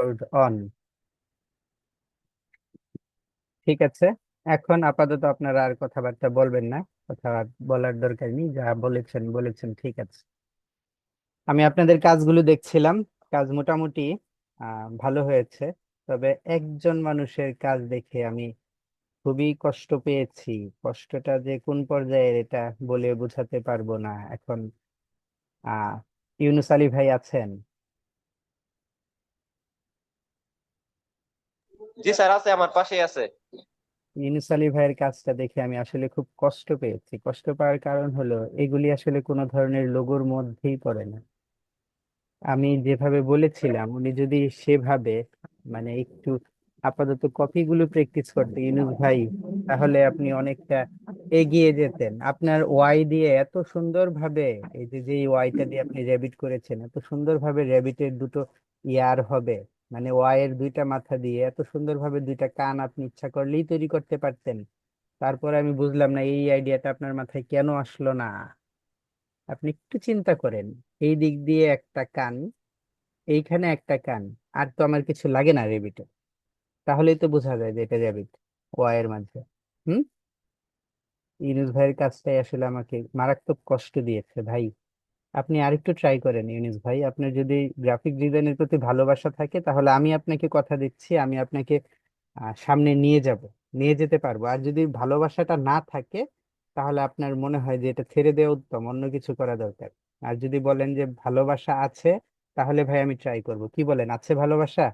Record on. ঠিক আছে, এখন আপাতত আপনারা আর কথাবার্তা বলবেন না। কথা আর বলার দরকার নেই, যা বলেছেন বলেছেন, ঠিক আছে। আমি আপনাদের কাজগুলো দেখছিলাম, কাজ মোটামুটি ভালো হয়েছে। তবে একজন মানুষের কাজ দেখে আমি খুবই কষ্ট পেয়েছি। কষ্টটা যে কোন পর্যায়ের এটা বলে বোঝাতে পারবো না এখন। আহ ইউনুস আলী ভাই আছেন? জি স্যার, আছে, আমার পাশেই আছে। ইউনুস আলী ভাইয়ের কাজটা দেখে আমি আসলে খুব কষ্ট পেয়েছি। কষ্ট পাওয়ার কারণ হলো এগুলি আসলে কোনো ধরনের লোগোর মধ্যেই পড়ে না। আমি যেভাবে বলেছিলাম উনি যদি সেভাবে মানে একটু আপাতত কপিগুলো প্র্যাকটিস করতে ইউনুস ভাই, তাহলে আপনি অনেকটা এগিয়ে যেতেন। আপনার ওয়াই দিয়ে এত সুন্দরভাবে, এই যে যে ওয়াইটা দিয়ে আপনি র্যাবিট করেছেন, এত সুন্দরভাবে র্যাবিটের দুটো ইয়ার হবে, মানে ওয়াই এর দুইটা মাথা দিয়ে এত সুন্দরভাবে দুইটা কান আপনি ইচ্ছা করলেই তৈরি করতে পারতেন। তারপরে আমি বুঝলাম না এই আইডিয়াটা আপনার মাথায় কেন আসলো না। আপনি একটু চিন্তা করেন, এই দিক দিয়ে একটা কান, এইখানে একটা কান, আর তো আমার কিছু লাগে না রেবিটে। তাহলেই তো বোঝা যায় যে এটা র্যাবিট ওয়াই এর মাঝে। হুম। ইউনুস ভাইয়ের কাজটাই আসলে আমাকে মারাত্মক কষ্ট দিয়েছে ভাই। আপনি আরেকটু ট্রাই করেন ইউনুস ভাই। আপনার যদি গ্রাফিক ডিজাইনের প্রতি ভালোবাসা থাকে তাহলে আমি আপনাকে কথা দিচ্ছি, আমি আপনাকে সামনে নিয়ে যাব, নিয়ে যেতে পারবো। আর যদি ভালোবাসাটা না থাকে তাহলে আপনার মনে হয় যে এটা ছেড়ে দেওয়া উত্তম, অন্য কিছু করা দরকার। আর যদি বলেন যে ভালোবাসা আছে, তাহলে ভাই আমি ট্রাই করব। কি বলেন, আছে ভালোবাসা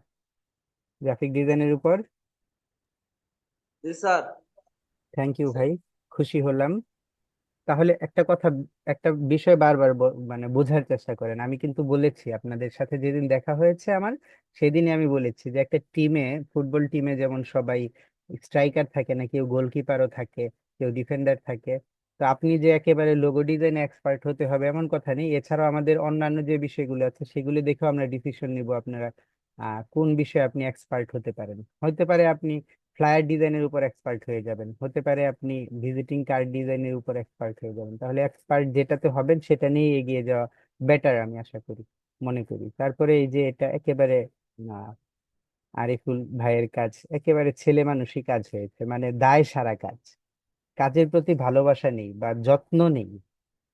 গ্রাফিক ডিজাইনের উপর? জি স্যার। থ্যাংক ইউ ভাই, খুশি হলাম। তাহলে একটা কথা, একটা বিষয় বারবার মানে বোঝার চেষ্টা করেন। আমি কিন্তু বলেছি আপনাদের সাথে যেদিন দেখা হয়েছে আমার, সেদিনই আমি বলেছি যে একটা টিমে, ফুটবল টিমে যেমন সবাই স্ট্রাইকার থাকে না, কেউ গোলকিপারও থাকে, কেউ ডিফেন্ডার থাকে। তো আপনি যে একেবারে লোগো ডিজাইনে এক্সপার্ট হতে হবে এমন কথা নেই। এছাড়াও আমাদের অন্যান্য যে বিষয়গুলো আছে সেগুলো দেখেও আমরা ডিসিশন নিব আপনারা কোন বিষয়ে আপনি এক্সপার্ট হতে পারেন। হতে পারে আপনি ফ্লায়ার ডিজাইনের উপর এক্সপার্ট হয়ে যাবেন, হতে পারে আপনি ভিজিটিং কার্ড ডিজাইনের উপর এক্সপার্ট হয়ে যাবেন। তাহলে এক্সপার্ট যেটাতে হবেন সেটা নিয়ে এগিয়ে যাওয়া বেটার, আমি আশা করি, মনে করি। তারপরে এই যে এটা একেবারে আহ, আরিফুল ভাইয়ের কাজ একেবারে ছেলে মানুষই কাজ হয়েছে, মানে দায় সারা কাজ। কাজের প্রতি ভালোবাসা নেই বা যত্ন নেই,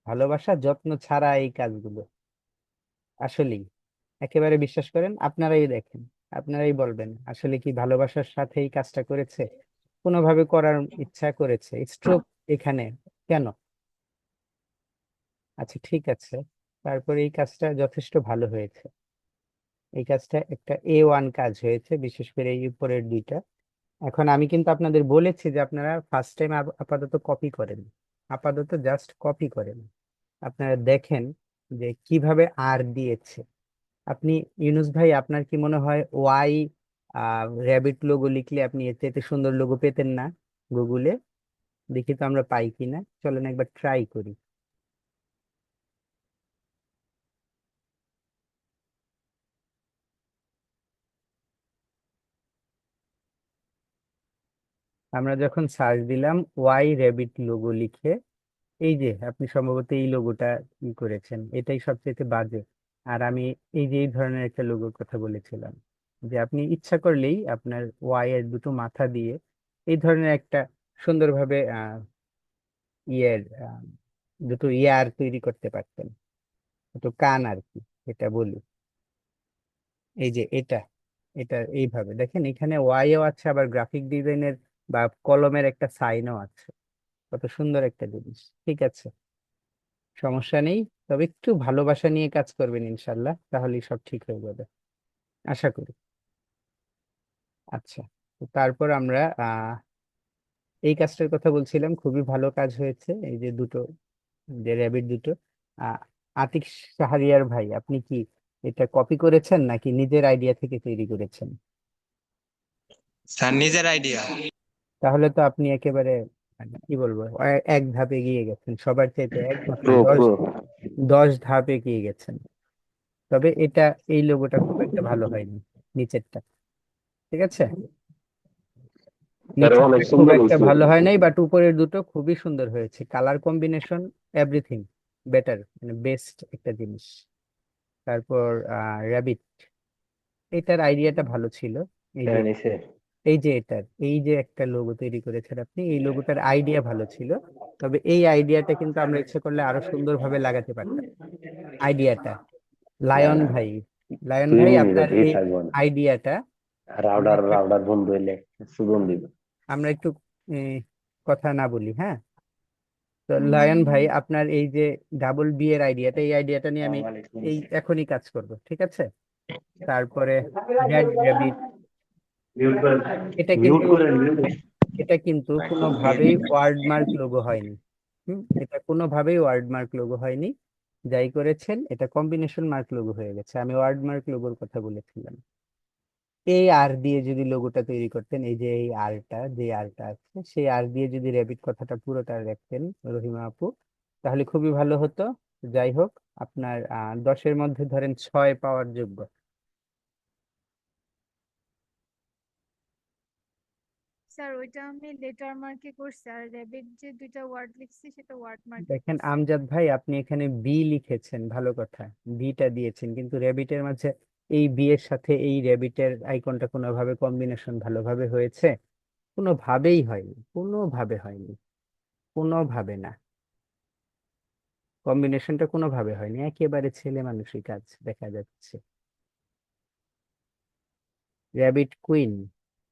ভালোবাসা যত্ন ছাড়া এই কাজগুলো আসলেই, একেবারে বিশ্বাস করেন, আপনারাই দেখেন, আপনারাই বলবেন আসলে কি ভালোবাসার সাথে এই কাজটা করেছে, কোনোভাবে করার ইচ্ছা করেছে, স্ট্রোক এখানে কেন? আচ্ছা ঠিক আছে, তারপরে এই কাজটা যথেষ্ট ভালো হয়েছে। এই কাজটা একটা A1 কাজ হয়েছে, বিশেষ করে এই উপরের দুইটা। এখন আমি কিন্তু আপনাদের বলেছি যে আপনারা ফার্স্ট টাইম আপাতত কপি করেন, আপাতত জাস্ট কপি করেন। আপনারা দেখেন যে কিভাবে আর দিয়েছে। আপনি, ইউনুস ভাই, আপনার কি মনে হয় ওয়াই র্যাবিট লোগো লিখলে আপনি এর চাইতে সুন্দর লোগো পেতেন না গুগলে? দেখি তো আমরা পাই কিনা, চলেন একবার ট্রাই করি। আমরা যখন সার্চ দিলাম ওয়াই র্যাবিট লোগো লিখে, এই যে আপনি সম্ভবত এই লোগোটা ই করেছেন, এটাই সবচেয়ে বাজে। আর আমি এই যে এই ধরনের একটা লোগোর কথা বলেছিলাম, যে আপনি ইচ্ছা করলেই আপনার ওয়াই এর দুটো মাথা দিয়ে এই ধরনের একটা সুন্দরভাবে ইয়ের দুটো ইয়ার তৈরি করতে পারতেন, দুটো কান আর কি, এটা বলি। এই যে এটা, এটা এইভাবে দেখেন, এখানে ওয়াইও আছে, আবার গ্রাফিক ডিজাইনের বা কলমের একটা সাইনও আছে। কত সুন্দর একটা জিনিস। ঠিক আছে, সমস্যা নেই। তবে একটু ভালোবাসা নিয়ে কাজ করবেন ইনশাল্লাহ, তাহলেই সব ঠিক হয়ে যাবে আশা করি। আচ্ছা, তো তারপর আমরা এই কাজটার কথা বলছিলাম, খুবই ভালো কাজ হয়েছে। এই যে দুটো, যে র্যাবিট দুটো, আহ আতিক শাহরিয়ার ভাই, আপনি কি এটা কপি করেছেন নাকি নিজের আইডিয়া থেকে তৈরি করেছেন? স্যার, নিজের আইডিয়া। তাহলে তো আপনি একেবারে মানে কি বলবো, এক ধাপ এগিয়ে গেছেন, সবার চাইতে এক ধাপ না, প্রো দশ প্রো 10 ধাপ এগিয়ে গেছেন। তবে এটা, এই লোগোটা খুব একটা ভালো হয়নি, নিচেরটা। ঠিক আছে, স্যার, নিচেরটা অনেক খুব সুন্দর একটা হয়েছে। ভালো হয় নাই, বাট উপরের দুটো খুবই সুন্দর হয়েছে। কালার কম্বিনেশন, এভরিথিং বেটার, মানে বেস্ট একটা জিনিস। তারপর র্যাবিট, এটার আইডিয়াটা ভালো ছিল। এই যে নিছে। এই যে একটা লোগো তৈরি করেছেন আপনি, এই লোগোটার আইডিয়া ভালো ছিল। তবে এই আইডিয়াটা কিন্তু আমরা ইচ্ছে করলে আরো সুন্দরভাবে লাগাতে পারতাম। আইডিয়াটা, না লায়ন না, ভাই, লায়ন তুই ভাই আপনার নির্ভরই এই থাকবো না। আইডিয়াটা আমরা রাউডার একটা রাউডার বন্ধু হইলে সুগম দিব। আমরা একটু কথা না বলি, হ্যাঁ? তো লায়ন ভাই, আপনার এই যে ডাবল বি এর আইডিয়াটা, এই আইডিয়াটা নিয়ে আমি এই এখনই কাজ করব, ঠিক আছে? তারপরে রেড রেবিট, মিউট করে, এটা মিউট কিন্তু করে, মিউট। এটা কিন্তু কোনোভাবেই ওয়ার্ডমার্ক লোগো হয়নি। এটা কোনোভাবেই ওয়ার্ডমার্ক লোগো হয়নি। যাই করেছেন এটা কম্বিনেশন মার্ক লোগো হয়ে গেছে। আমি ওয়ার্ডমার্ক লোগোর কথা বলেছিলাম। এই আর দিয়ে যদি লোগোটা তৈরি করতেন, এই যে এই আরটা, যে আরটা আছে সেই আর দিয়ে যদি র্যাবিট কথাটা পুরোটা রাখতেন রহিমা আপু, তাহলে খুবই ভালো হতো। যাই হোক, আপনার 10-এর মধ্যে ধরেন 6 পাওয়ার যোগ্য। স্যার ওইটা আমি লেটার মার্কে করছি, আর র্যাবিট যে দুইটা ওয়ার্ড লিখছি সেটা ওয়ার্ড মার্কে দেখেন করছি। আমজাদ ভাই, আপনি এখানে বি লিখেছেন, ভালো কথা, বিটা দিয়েছেন, কিন্তু র্যাবিটের মাঝে এই বি এর সাথে এই র্যাবিটের আইকনটা কোনোভাবে কম্বিনেশন ভালোভাবে হয়েছে? কোনোভাবেই হয়নি, কোনোভাবে হয়নি, কোনোভাবে না। কম্বিনেশনটা কোনোভাবে হয়নি, একেবারে ছেলে মানুষই কাজ দেখা যাচ্ছে। র্যাবিট কুইন,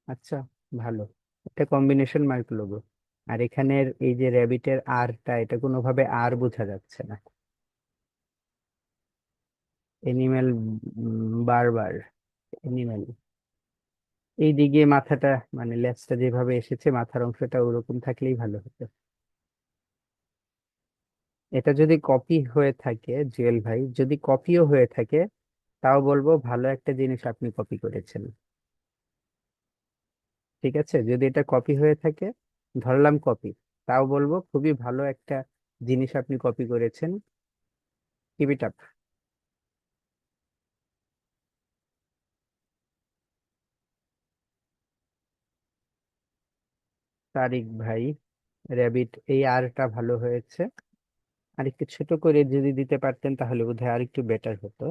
আচ্ছা, ভালো, এটা কম্বিনেশন মার্ক লোগো। আর এখানের এই যে র্যাবিটের আরটা, এটা কোনোভাবে আর বোঝা যাচ্ছে না। এনিম্যাল, বারবার এনিম্যাল, এই দিকে মাথাটা মানে লেজটা যেভাবে এসেছে, মাথার অংশটা ওরকম থাকলেই ভালো হতো। এটা যদি কপি হয়ে থাকে, জুয়েল ভাই, যদি কপিও হয়ে থাকে, তাও বলবো ভালো একটা জিনিস আপনি কপি করেছেন। ঠিক আছে, যদি এটা কপি হয়ে থাকে, ধরলাম কপি, তাও বলবো খুবই ভালো একটা জিনিস আপনি কপি করেছেন। Keep it up. তারিক ভাই, র্যাবিট এই আরটা ভালো হয়েছে, আর একটু ছোট করে যদি দিতে পারতেন তাহলে বোধহয় আর একটু বেটার হতো।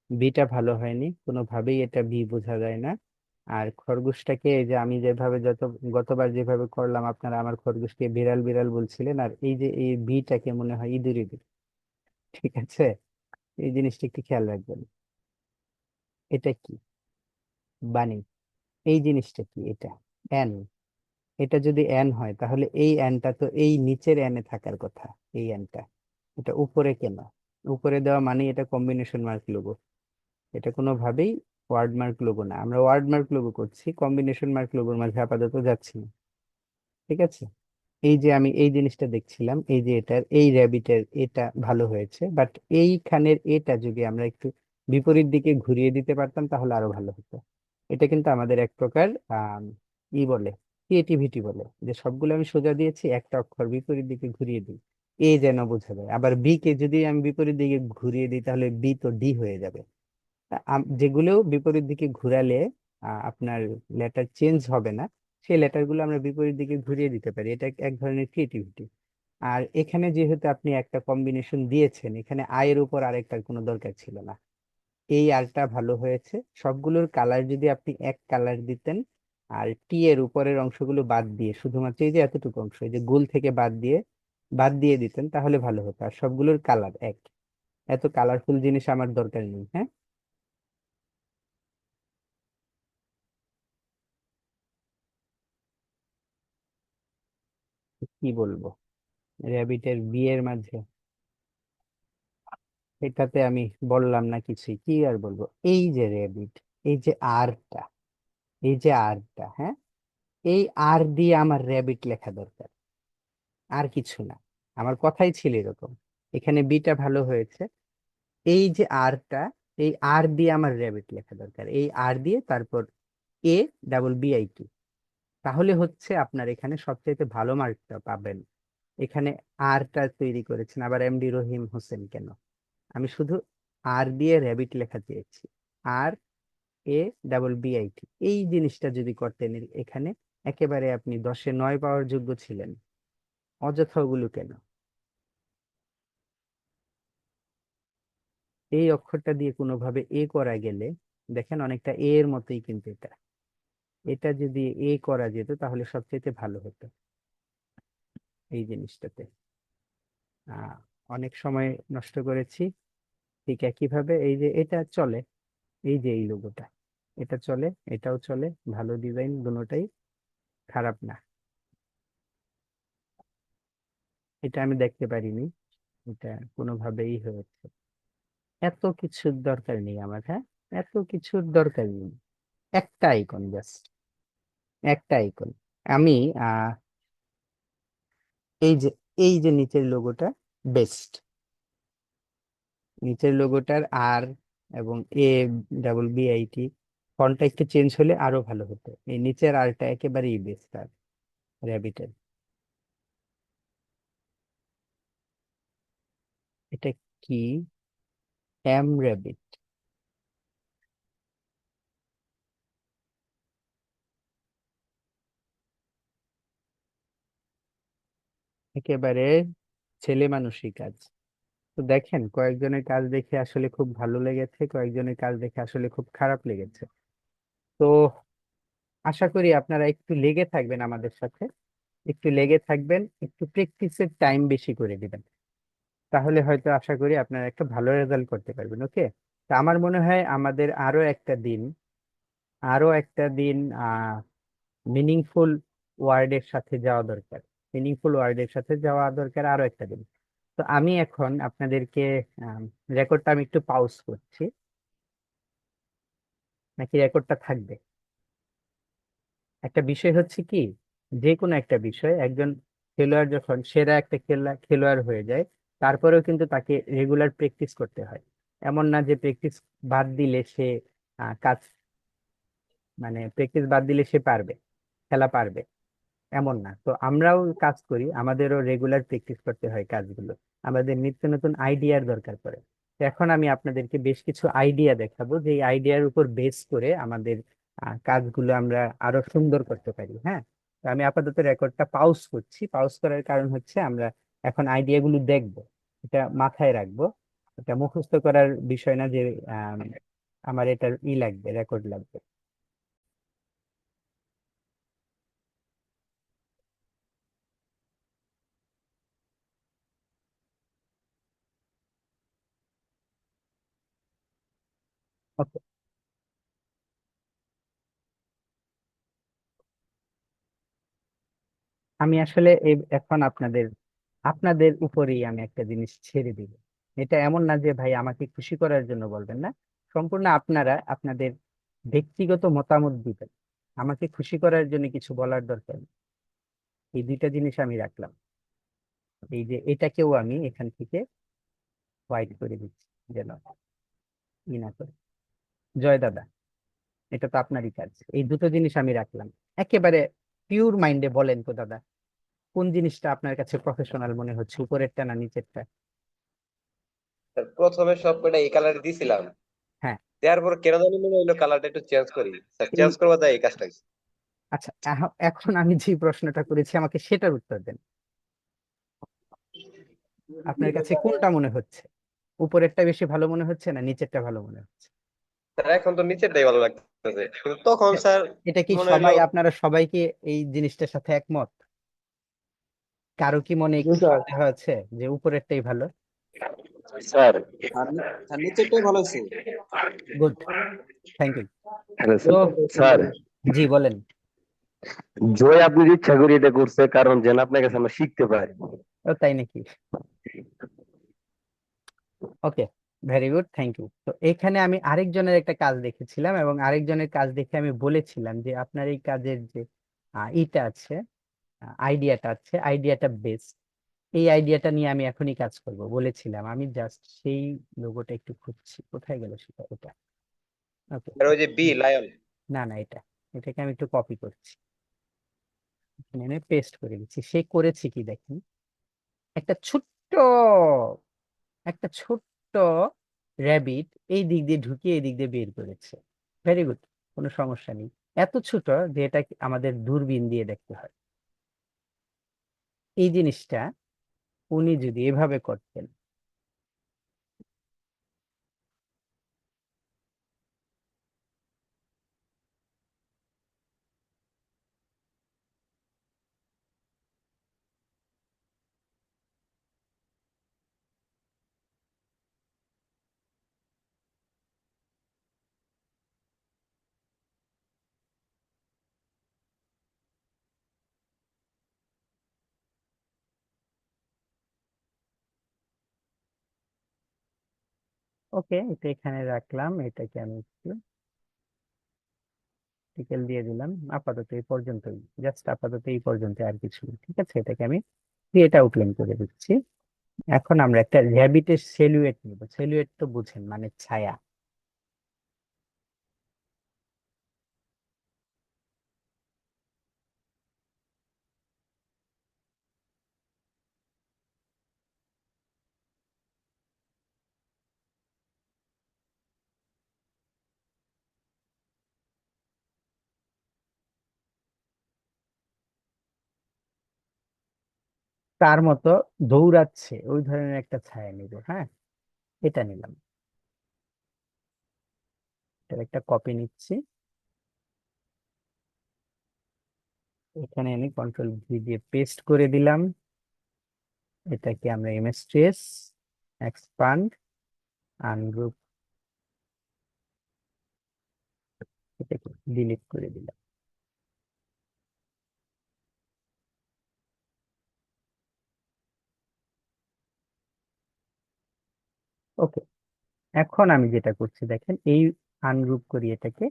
বিটা ভালো হয়নি, কোনোভাবেই এটা বি বোঝা যায় না। আর খরগোশটাকে, এই যে আমি যেভাবে গতবার যেভাবে করলাম, আপনারা আমার খরগোশকে বিড়াল বিড়াল বলছিলেন, আর এই যে এই বিটাকে মনে হয় ইঁদুর ইঁদুর। ঠিক আছে, এই জিনিসটা একটু খেয়াল রাখবেন। এটা কি? বানি, এই জিনিসটা কি? এটা এন, এটা যদি এন হয় তাহলে এই এনটা তো এই নিচের এনে থাকার কথা। এই এনটা, এটা উপরে কেন? উপরে দেওয়া মানে এটা কম্বিনেশন মার্ক লোগো। এটা কোনোভাবেই ওয়ার্ড মার্ক লোগো না। আমরা ওয়ার্ড মার্ক লোগো করছি, কম্বিনেশন মার্ক লোগোর মাঝে আপাতত যাচ্ছি না। ঠিক আছে, এই যে আমি এই জিনিসটা দেখছিলাম, এই যে এটার এই র্যাবিটের এটা ভালো হয়েছে, বাট এইখানের এটা যদি আমরা একটু বিপরীত দিকে ঘুরিয়ে দিতে পারতাম তাহলে আরো ভালো হতো। এটা কিন্তু আমাদের এক প্রকার ই বলে, ক্রিয়েটিভিটি বলে, যে সবগুলো আমি সোজা দিয়েছি, একটা অক্ষর বিপরীত দিকে ঘুরিয়ে দিই, এ যেন বোঝা যায়। আবার বি কে যদি আমি বিপরীত দিকে ঘুরিয়ে দিই তাহলে বি তো ডি হয়ে যাবে। যেগুলো বিপরীত দিকে ঘুরালে আপনার লেটার চেঞ্জ হবে না, সেই লেটার গুলো আমরা বিপরীত দিকে ঘুরিয়ে দিতে পারি। এটা এক ধরনের ক্রিয়েটিভিটি। আর এখানে যেহেতু আপনি একটা কম্বিনেশন দিয়েছেন, এখানে আয়ের উপর আরেকটার কোনো দরকার ছিল না। এই আরটা ভালো হয়েছে। সবগুলোর কালার যদি আপনি এক কালার দিতেন, আর টি এর উপরের অংশগুলো বাদ দিয়ে শুধুমাত্র এই যে এতটুকু অংশ, এই যে গোল থেকে বাদ দিয়ে দিতেন তাহলে ভালো হতো। আর সবগুলোর কালার এক, এত কালারফুল জিনিস আমার দরকার নেই, হ্যাঁ? কি বলবো, র্যাবিটের বিয়ের মাঝে এটাতে আমি বললাম না কিছুই, কি আর বলবো। এই যে র্যাবিট, এই যে আরটা, এই যে আরটা, হ্যাঁ, এই আর দিয়ে আমার র্যাবিট লেখা দরকার, আর কিছু না। আমার কথাই ছিল এরকম। এখানে বিটা ভালো হয়েছে, এই যে আরটা, এই আর দিয়ে আমার র্যাবিট লেখা দরকার, এই আর দিয়ে তারপর A double B I T, তাহলে হচ্ছে আপনার এখানে সবচেয়ে ভালো মার্কটা পাবেন। এখানে আরটা তৈরি করেছেন আবার এমডি রহিম হোসেন কেন? আমি শুধু আর দিয়ে র্যাবিট লেখা চেয়েছি, আর এ ডাবল বিআইটি, এই জিনিসটা যদি করতেন এখানে, একেবারে আপনি 10-এ 9 পাওয়ার যোগ্য ছিলেন। অযথা ওগুলো কেন? এই অক্ষরটা দিয়ে কোনোভাবে এ করা গেলে দেখেন অনেকটা এ এর মতোই, কিন্তু এটা এটা যদি এ করা যেত তাহলে সবচেয়ে ভালো হতো এই জিনিসটাতে। আহ অনেক সময় নষ্ট করেছি। ঠিক একইভাবে এই যে এটা চলে, এই যে এই লোগোটা, এটা চলে, এটাও চলে, ভালো ডিজাইন, দুটোটাই খারাপ না। এটা আমি দেখতে পারিনি, এটা কোনোভাবেই হয়েছে। এত কিছুর দরকার নেই আমার, হ্যাঁ, এত কিছুর দরকার নেই। একটা আইকন, জাস্ট একটা আইকন। আমি আহ এই যে এই যে নিচের লোগোটা বেস্ট, নিচের লোগোটার আর এবং ABBIT ফন্টটা একটু চেঞ্জ হলে আরো ভালো হতো। এই নিচের আরটা একেবারেই বেস্ট আর র্যাবিটের। এটা কি? র্যাবিট। একেবারে ছেলে মানুষই কাজ। তো দেখেন, কয়েকজনের কাজ দেখে আসলে খুব ভালো লেগেছে, কয়েকজনের কাজ দেখে আসলে খুব খারাপ লেগেছে। তো আশা করি আপনারা একটু লেগে থাকবেন আমাদের সাথে, একটু লেগে থাকবেন, একটু প্র্যাকটিসের টাইম বেশি করে দিবেন, তাহলে হয়তো আশা করি আপনারা একটা ভালো রেজাল্ট করতে পারবেন। ওকে, তা আমার মনে হয় আমাদের আরো একটা দিন মিনিংফুল ওয়ার্ডের সাথে যাওয়া দরকার, মিনিংফুল ওয়ার্ডের সাথে যাওয়া দরকার আরো একটা দিন। তো আমি এখন আপনাদেরকে রেকর্ডটা আমি একটু পাউজ করছি, নাকি রেকর্ডটা থাকবে? একটা বিষয় হচ্ছে কি, যে কোনো একটা বিষয় একজন খেলোয়াড় যখন সেরা একটা খেলোয়াড় হয়ে যায়, তারপরেও কিন্তু তাকে রেগুলার প্র্যাকটিস করতে হয়। এমন না যে প্র্যাকটিস বাদ দিলে সে কাজ, মানে প্র্যাকটিস বাদ দিলে সে পারবে, খেলা পারবে, এমন না। তো আমরাও কাজ করি, আমাদেরও রেগুলার প্র্যাকটিস করতে হয় কাজগুলো, আমাদের নিত্য নতুন আইডিয়ার দরকার পড়ে। তো এখন আমি আপনাদেরকে বেশ কিছু আইডিয়া দেখাবো, যে আইডিয়ার উপর বেস করে আমাদের কাজগুলো আমরা আরো সুন্দর করতে পারি। হ্যাঁ, তো আমি আপাতত রেকর্ডটা পাউজ করছি। পাউজ করার কারণ হচ্ছে আমরা এখন আইডিয়াগুলো দেখবো, এটা মাথায় রাখবো। এটা মুখস্থ করার বিষয় না যে আম, আমার এটার লাগবে, রেকর্ড লাগবে। Okay, আমি আসলে এখন আপনাদের আপনাদের উপরেই আমি একটা জিনিস ছেড়ে দিব। এটা এমন না যে ভাই আমাকে খুশি করার জন্য বলবেন না, সম্পূর্ণ আপনারা আপনাদের ব্যক্তিগত মতামত দিবেন, আমাকে খুশি করার জন্য কিছু বলার দরকার নেই। এই দুইটা জিনিস আমি রাখলাম। এই যে এটাকেও আমি এখান থেকে হোয়াইট করে দিচ্ছি, যেন ই না করে। জয় দাদা, এটা তো আপনারই কাজ, এই দুটো জিনিস আমি রাখলাম। একেবারে পিওর মাইন্ডে বলেন তো দাদা, কোন জিনিসটা আপনার কাছে প্রফেশনাল মনে হচ্ছে, উপরেরটা না নিচেরটা? স্যার প্রথমে সব কটা এই কালার দিছিলাম, হ্যাঁ, দেওয়ার পর কেন জানি মনে হইলো কালারটা একটু চেঞ্জ করি। স্যার এই চেঞ্জ করবো তাই এই কাজটা। আচ্ছা, এখন আমি যে প্রশ্নটা করেছি আমাকে সেটার উত্তর দেন। আপনার কাছে কোনটা মনে হচ্ছে, উপরেরটা বেশি ভালো মনে হচ্ছে না নিচেরটা ভালো মনে হচ্ছে? স্যার এখন তো নিচেরটাই ভালো লাগতেছে, কিন্তু তখন এ- স্যার এটা কি মনে হইলো। সবাই, আপনারা সবাই কি এই জিনিসটার সাথে একমত? কারো কি মনে জি একটু স্যার। সন্দেহ আছে যে উপরেরটাই ভালো? স্যার, স্যার নিচেরটাই ভালো হয়েছে। Good, thank you. হ্যালো তো স্যার। জি বলেন। জয় আপনি ইচ্ছা করে এটা করছে, কারণ যেন আপনার কাছে আমরা শিখতে পারি। ও তাই নাকি? ওকে, ভেরি গুড, থ্যাংক ইউ। তো এখানে আমি আরেকজনের একটা কাজ দেখেছিলাম, এবং আরেকজনের কাজ দেখে আমি বলেছিলাম যে আপনার এই কাজের যে ইটা আছে, আইডিয়াটা আছে, আইডিয়াটা বেস্ট। এই আইডিয়াটা নিয়ে আমি এখনই কাজ করব বলেছিলাম। আমি জাস্ট সেই লোগোটা একটু খুঁজছি, কোথায় গেল সেটা, এটা। ওকে, আর ওই যে বি লায়ন। না না, এটাকে আমি একটু কপি করছি, এখানে আমি পেস্ট করে দিচ্ছি। সে করেছি কি দেখেন, একটা ছোট্ট একটা ছোট্ট র্যাবিট এই দিক দিয়ে ঢুকিয়ে এই দিক দিয়ে বের করেছে। ভেরি গুড, কোনো সমস্যা নেই। এত ছোট যে এটা আমাদের দূরবীন দিয়ে দেখতে হয়। এই জিনিসটা উনি যদি এভাবে করতেন, ওকে, এটা এখানে রাখলাম, এটাকে আমি একটু টিকেল দিয়ে দিলাম। আপাতত এই পর্যন্তই, জাস্ট আপাতত এই পর্যন্ত, আর কিছু না। ঠিক আছে, এটাকে আমি ক্রিয়েট আউটলাইন করে দিচ্ছি। এখন আমরা একটা র্যাবিটের সেলুয়েট নিব। সেলুয়েট তো বুঝেন, মানে ছায়া। তার মতো দৌড়াচ্ছে ওই ধরনের একটা ছায়া নিব। হ্যাঁ, এটা নিলাম, এটার একটা কপি নিচ্ছি। এখানে এনে কন্ট্রোল ভি দিয়ে পেস্ট করে দিলাম। এটাকে আমরা ইমেজ ট্রেস, এক্সপান্ড, আনগ্রুপ, এটাকে ডিলিট করে দিলাম। ওকে, এখন আমি যেটা করছি দেখেন, এই আনগ্রুপ করি এটাকে,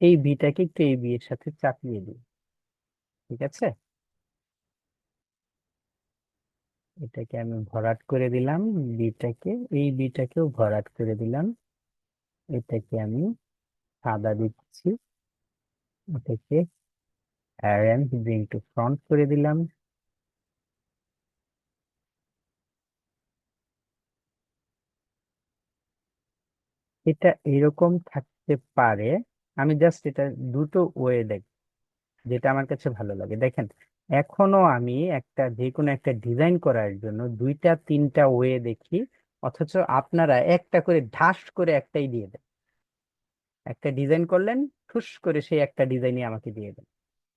এই বিটাকে একটু এই বি এর সাথে চাপিয়ে দিই। ঠিক আছে, এটাকে আমি ভরাট করে দিলাম, বিটাকে, এই বিটাকেও ভরাট করে দিলাম। এটাকে আমি সাদা দিচ্ছি, এটাকে অ্যারেঞ্জ ব্রিং টু ফ্রন্ট করে দিলাম। এটা এরকম থাকতে পারে। আমি জাস্ট এটা দুটো ওয়ে দেখ, যেটা আমার কাছে ভালো লাগে। দেখেন, এখনো আমি একটা যে কোনো একটা ডিজাইন করার জন্য দুইটা তিনটা ওয়ে দেখি, অথচ আপনারা একটা করে ঢাস করে একটাই দিয়ে দেন। একটা ডিজাইন করলেন, ঠুস করে সেই একটা ডিজাইনই আমাকে দিয়ে দেন।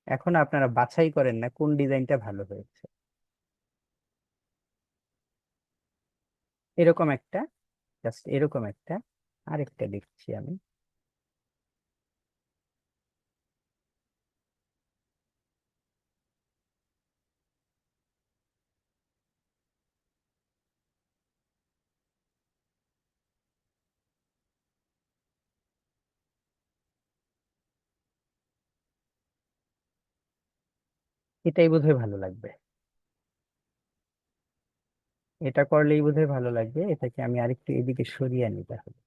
এখন আপনারা বাছাই করেন না কোন ডিজাইনটা ভালো হয়েছে। এরকম একটা, জাস্ট এরকম একটা, আরেকটা দেখছি আমি। এটাই বোধহয় ভালো লাগবে, এটা করলেই বোধহয় ভালো লাগবে। এটাকে আমি আরেকটু এদিকে সরিয়ে নিতে হবে।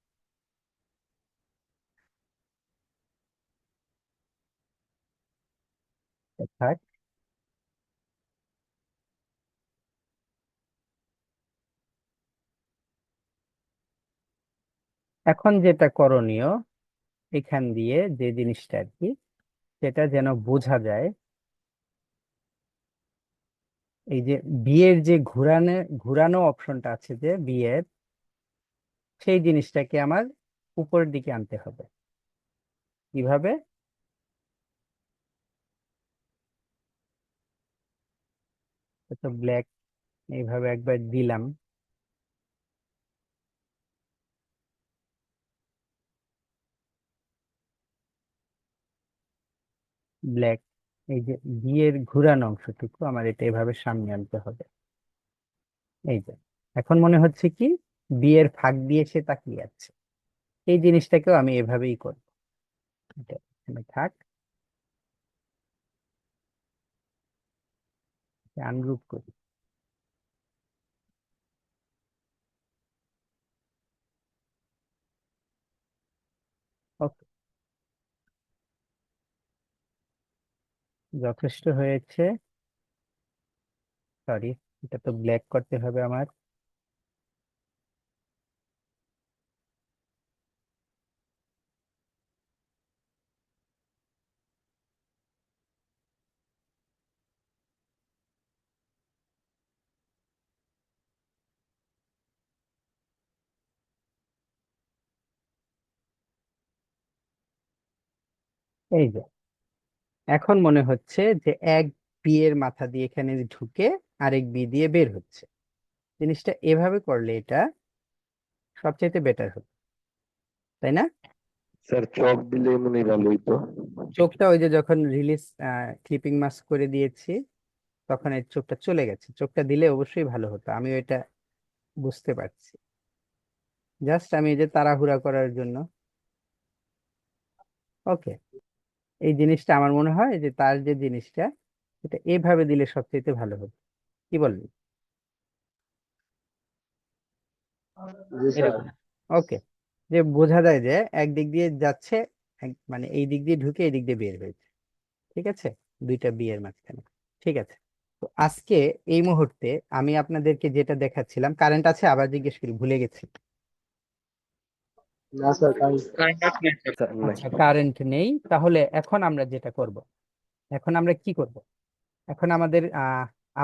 থাক। এখন যেটা করণীয়, এখান দিয়ে যে জিনিসটা আর কি, সেটা যেন বোঝা যায়। এই যে বিয়ের যে ঘুরানো ঘুরানো অপশনটা আছে, যে বিয়ের, সেই জিনিসটাকে আমার উপরের দিকে আনতে হবে। কিভাবে? তো ব্ল্যাক, এইভাবে একবার দিলাম, ব্ল্যাক। এই যে বিয়ের ঘুরানো অংশটুকু আমার এটা এভাবে সামনে আনতে হবে। এই যে, এখন মনে হচ্ছে কি বিয়ের ফাঁক দিয়ে সে তাকিয়ে আছে। এই জিনিসটাকেও আমি এভাবেই করব। এটা এখানে থাক, আনগ্রুপ করি। ওকে, যথেষ্ট হয়েছে। সরি, এটা তো ব্ল্যাক করতে হবে আমার। এই যে, এখন মনে হচ্ছে যে এক বিয়ের মাথা দিয়ে এখানে ঢুকে আরেক বি দিয়ে বের হচ্ছে। জিনিসটা এভাবে করলে এটা সবচেয়ে বেটার হবে, তাই না? স্যার চক দিলে মনে হয় ভালো হইতো। চোখটা ওই যে যখন রিলিজ ক্লিপিং মাস্ক করে দিয়েছি, তখন এই চোখটা চলে গেছে। চোখটা দিলে অবশ্যই ভালো হতো, আমি এটা বুঝতে পারছি। জাস্ট আমি এই যে তাড়াহুড়া করার জন্য, ওকে, এই জিনিসটা আমার মনে হয় যে তার যে জিনিসটা, এটা এভাবে দিলে সবচেয়ে ভালো হবে, কি বলবি? জি স্যার। এরকম, ওকে, যে বোঝা যায় যে একদিক দিয়ে যাচ্ছে, মানে এই দিক দিয়ে ঢুকে এই দিক দিয়ে বের হয়েছে, ঠিক আছে, দুইটা বিয়ের মাঝখানে। ঠিক আছে, তো আজকে এই মুহূর্তে আমি আপনাদেরকে যেটা দেখাচ্ছিলাম, কারেন্ট আছে, আবার জিজ্ঞেস করি, ভুলে গেছি। না স্যার, স্যার নাই। আচ্ছা, কারেন্ট নেই, তাহলে এখন আমরা যেটা করব, এখন আমরা কি করব, এখন আমাদের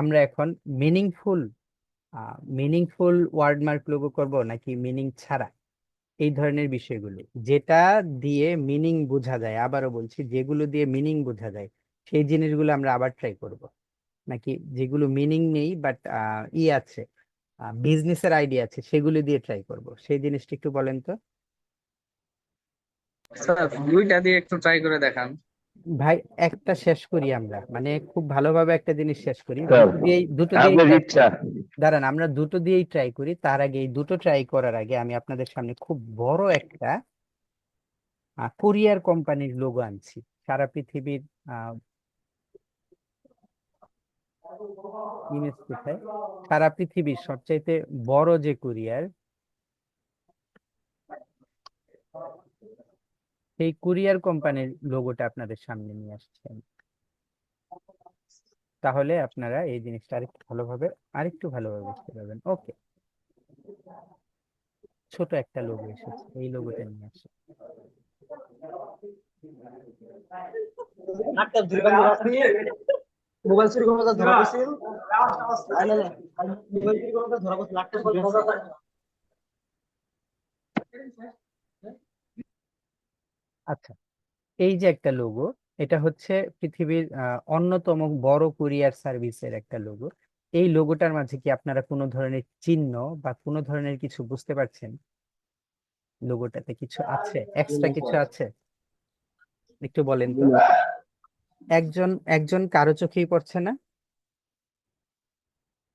আমরা এখন মিনিংফুল মিনিংফুল ওয়ার্ডমার্ক লোগো করব নাকি মিনিং ছাড়া, এই ধরনের বিষয়গুলো, যেটা দিয়ে মিনিং বোঝা যায়, আবারও বলছি, যেগুলো দিয়ে মিনিং বোঝা যায় সেই জিনিসগুলো আমরা আবার ট্রাই করব, নাকি যেগুলো মিনিং নেই বাট আছে, বিজনেসের আইডিয়া আছে, সেগুলো দিয়ে ট্রাই করব, সেই জিনিসটা একটু বলেন তো। স্যার দুইটা দিয়ে একটু ট্রাই করে দেখান। ভাই, একটা শেষ করি আমরা, মানে খুব ভালোভাবে একটা জিনিস শেষ করি, স্যার দুটো দিয়েই আপনার try ইচ্ছা। দাঁড়ান, আমরা দুটো দিয়েই ট্রাই করি, তার আগে এই দুটো ট্রাই করার আগে আমি আপনাদের সামনে খুব বড় একটা কোরিয়ার কোম্পানির লোগো আনছি, সারা পৃথিবীর ইমেজ কোথায়, সারা পৃথিবীর সবচাইতে বড় যে কুরিয়ার, সেই কুরিয়ার কোম্পানির লোগোটা আপনাদের সামনে নিয়ে আসছি আমি। তাহলে আপনারা এই জিনিসটা আরেকটু ভালোভাবে বুঝতে পারবেন। ওকে, ছোট একটা লোগো এসেছে, এই লোগোটা নিয়ে আসি। মোবাইল চুরি করতে ধরা পড়ছিল। না, না, না, মোবাইল চুরি করতে ধরা পড়ছিল, লাখটা চুরি করতে। আচ্ছা, এই যে একটা লোগো, এটা হচ্ছে পৃথিবীর অন্যতম বড় কুরিয়ার সার্ভিসের একটা লোগো। এই লোগোটার মাঝে কি আপনারা কোনো ধরনের চিহ্ন বা কোনো ধরনের কিছু বুঝতে পারছেন? লোগোটাতে কিছু আছে, এক্সট্রা কিছু আছে, একটু বলেন তো। একজন একজন কারো চোখেই পড়ছে না?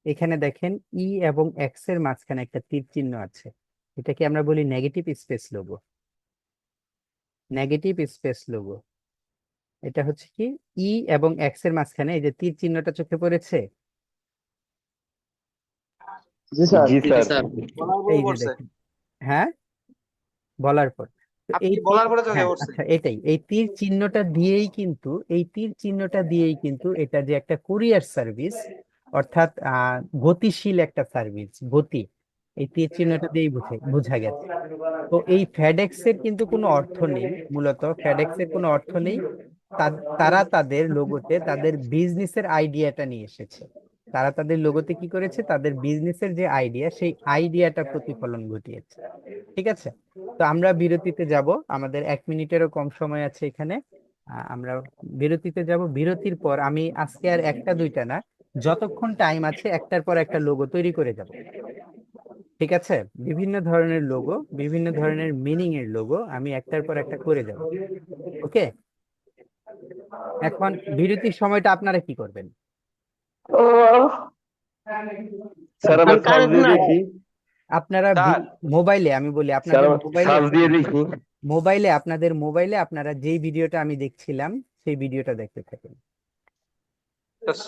এখানে দেখেন, ই এবং এক্স এর মাঝখানে একটা তীর চিহ্ন আছে, এটাকে আমরা বলি negative space logo. Negative space logo, এটা হচ্ছে কি, ই এবং এক্স এর মাঝখানে এই যে তীর চিহ্নটা চোখে পড়েছে, জি স্যার। জি জি স্যার। স্যার। এই যে দেখেন, হ্যাঁ, বলার পর, তো এই আপনি বলার পরে চোখে হ্যাঁ, পড়ছে। আচ্ছা, এটাই, এই তীর চিহ্নটা দিয়েই কিন্তু, এই তীর চিহ্নটা দিয়েই কিন্তু এটা যে একটা কুরিয়ার সার্ভিস, অর্থাৎ গতিশীল একটা সার্ভিস, গতি, এই তীর চিহ্নটা দিয়েই বোঝা গেছে। তো এই ফেডেক্স এর কিন্তু কোনো অর্থ নেই, মূলত ফেডেক্স এর কোনো অর্থ নেই, তারা তাদের লোগোতে তাদের বিজনেসের আইডিয়াটা নিয়ে এসেছে, তারা তাদের লোগোতে কি করেছে, তাদের বিজনেসের যে আইডিয়া, সেই আইডিয়াটা প্রতিফলন ঘটিয়েছে। ঠিক আছে, তো আমরা বিরতিতে যাব, আমাদের 1 মিনিটেরও কম সময় আছে এখানে, আমরা বিরতিতে যাব, বিরতির পর আমি আজকে আর একটা দুইটা না, যতক্ষণ টাইম আছে একটার পর একটা লোগো তৈরি করে যাব। ঠিক আছে, বিভিন্ন ধরনের লোগো, বিভিন্ন ধরনের মিনিং এর লোগো আমি একটার পর একটা করে যাব। ওকে, এখন বিরতির সময়টা আপনারা কি করবেন? স্যার আমার সার্চ দিয়ে দেখি। আপনারা স্যার, মোবাইলে, আমি বলি স্যার আপনাদের আমার মোবাইলে, সার্চ দিয়ে দেখি। আপনাদের মোবাইলে আপনারা যেই ভিডিওটা আমি দেখছিলাম সেই ভিডিওটা দেখতে থাকেন।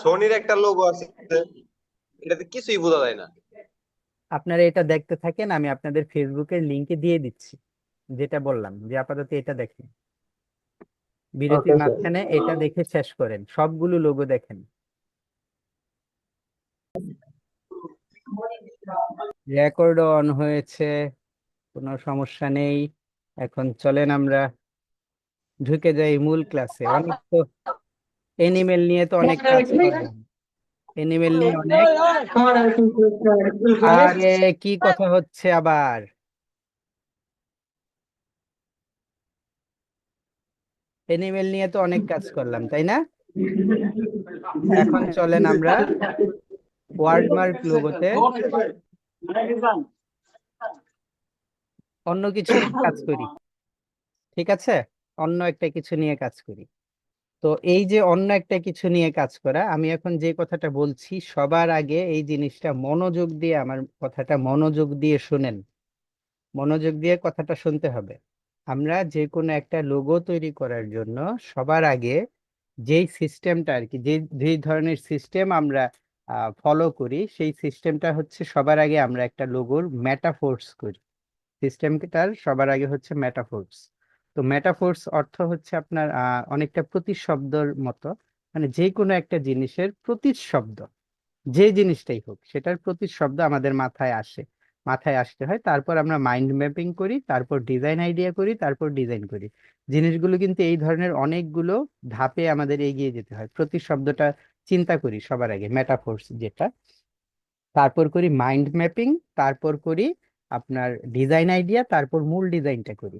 সোনির একটা লোগো আছে, এটাতে কিছুই বোঝা যায় না। আপনারা এটা দেখতে থাকেন, আমি আপনাদের ফেসবুকের লিংকে দিয়ে দিচ্ছি, যেটা বললাম যে আপাতত এটা দেখেন, বিরতির ওকে স্যার। মাঝখানে এটা দেখে শেষ করেন, সবগুলো লোগো দেখেন। রেকর্ড অন হয়েছে, কোনো সমস্যা নেই। এখন চলেন আমরা ঢুকে যাই মূল ক্লাসে। অনেক তো এনিমেল নিয়ে তো অনেক কাজ করলাম, এনিমেল নিয়ে অনেক, আরে কি কথা হচ্ছে আবার, এনিমেল নিয়ে তো অনেক কাজ করলাম, তাই না? এখন চলেন আমরা ওয়ার্ডমার্ক লোগোতে অন্য কিছু নিয়ে কাজ করি। ঠিক আছে, অন্য একটা কিছু নিয়ে কাজ করি। তো এই যে অন্য একটা কিছু নিয়ে কাজ করা, আমি এখন যে কথাটা বলছি, সবার আগে এই জিনিসটা মনোযোগ দিয়ে, আমার কথাটা মনোযোগ দিয়ে শুনেন। মনোযোগ দিয়ে কথাটা শুনতে হবে। আমরা যে কোনো একটা লোগো তৈরি করার জন্য সবার আগে যেই সিস্টেমটা আর কি, যেই ধরনের সিস্টেম আমরা ফলো করি, সেই সিস্টেমটা হচ্ছে সবার আগে আমরা একটা লোগোর মেটাফোর্স করি। সিস্টেমটার সবার আগে হচ্ছে মেটাফোর্স। তো মেটাফোর্স অর্থ হচ্ছে আপনার অনেকটা প্রতিশব্দর মতো, মানে যে কোনো একটা জিনিসের প্রতিশব্দ, যে জিনিসটাই হোক সেটার প্রতিশব্দ আমাদের মাথায় আসতে হয়, তারপর আমরা মাইন্ড ম্যাপিং করি, তারপর ডিজাইন আইডিয়া করি, তারপর ডিজাইন করি। জিনিসগুলো কিন্তু এই ধরনের অনেকগুলো ধাপে আমাদের এগিয়ে যেতে হয়। প্রতিশব্দটা চিন্তা করি সবার আগে, মেটাফোর্স যেটা, তারপর করি মাইন্ড ম্যাপিং, তারপর করি আপনার ডিজাইন আইডিয়া, তারপর মূল ডিজাইনটা করি।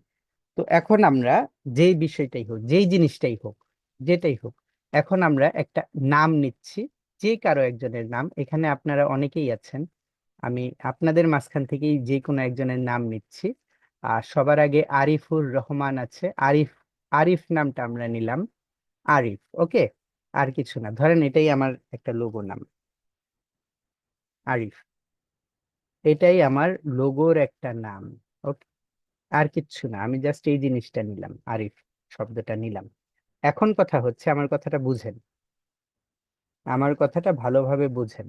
তো এখন আমরা যেই বিষয়টাই হোক, যেই জিনিসটাই হোক, যেটাই হোক, এখন আমরা একটা নাম নিচ্ছি, যে কারো একজনের নাম। এখানে আপনারা অনেকেই আছেন, আমি আপনাদের মাঝখান থেকেই যে কোনো একজনের নাম নিচ্ছি। আর সবার আগে আরিফুর রহমান আছে, আরিফ। আরিফ নামটা আমরা নিলাম, আরিফ। ওকে, আর কিছু না, ধরেন এটাই আমার একটা লোগো নাম, আরিফ। এটাই আমার লোগোর একটা নাম। ওকে, আর কিচ্ছু না, আমি জাস্ট এই জিনিসটা নিলাম, আরিফ শব্দটা নিলাম। এখন কথা হচ্ছে, আমার কথাটা বুঝেন, আমার কথাটা ভালোভাবে বুঝেন।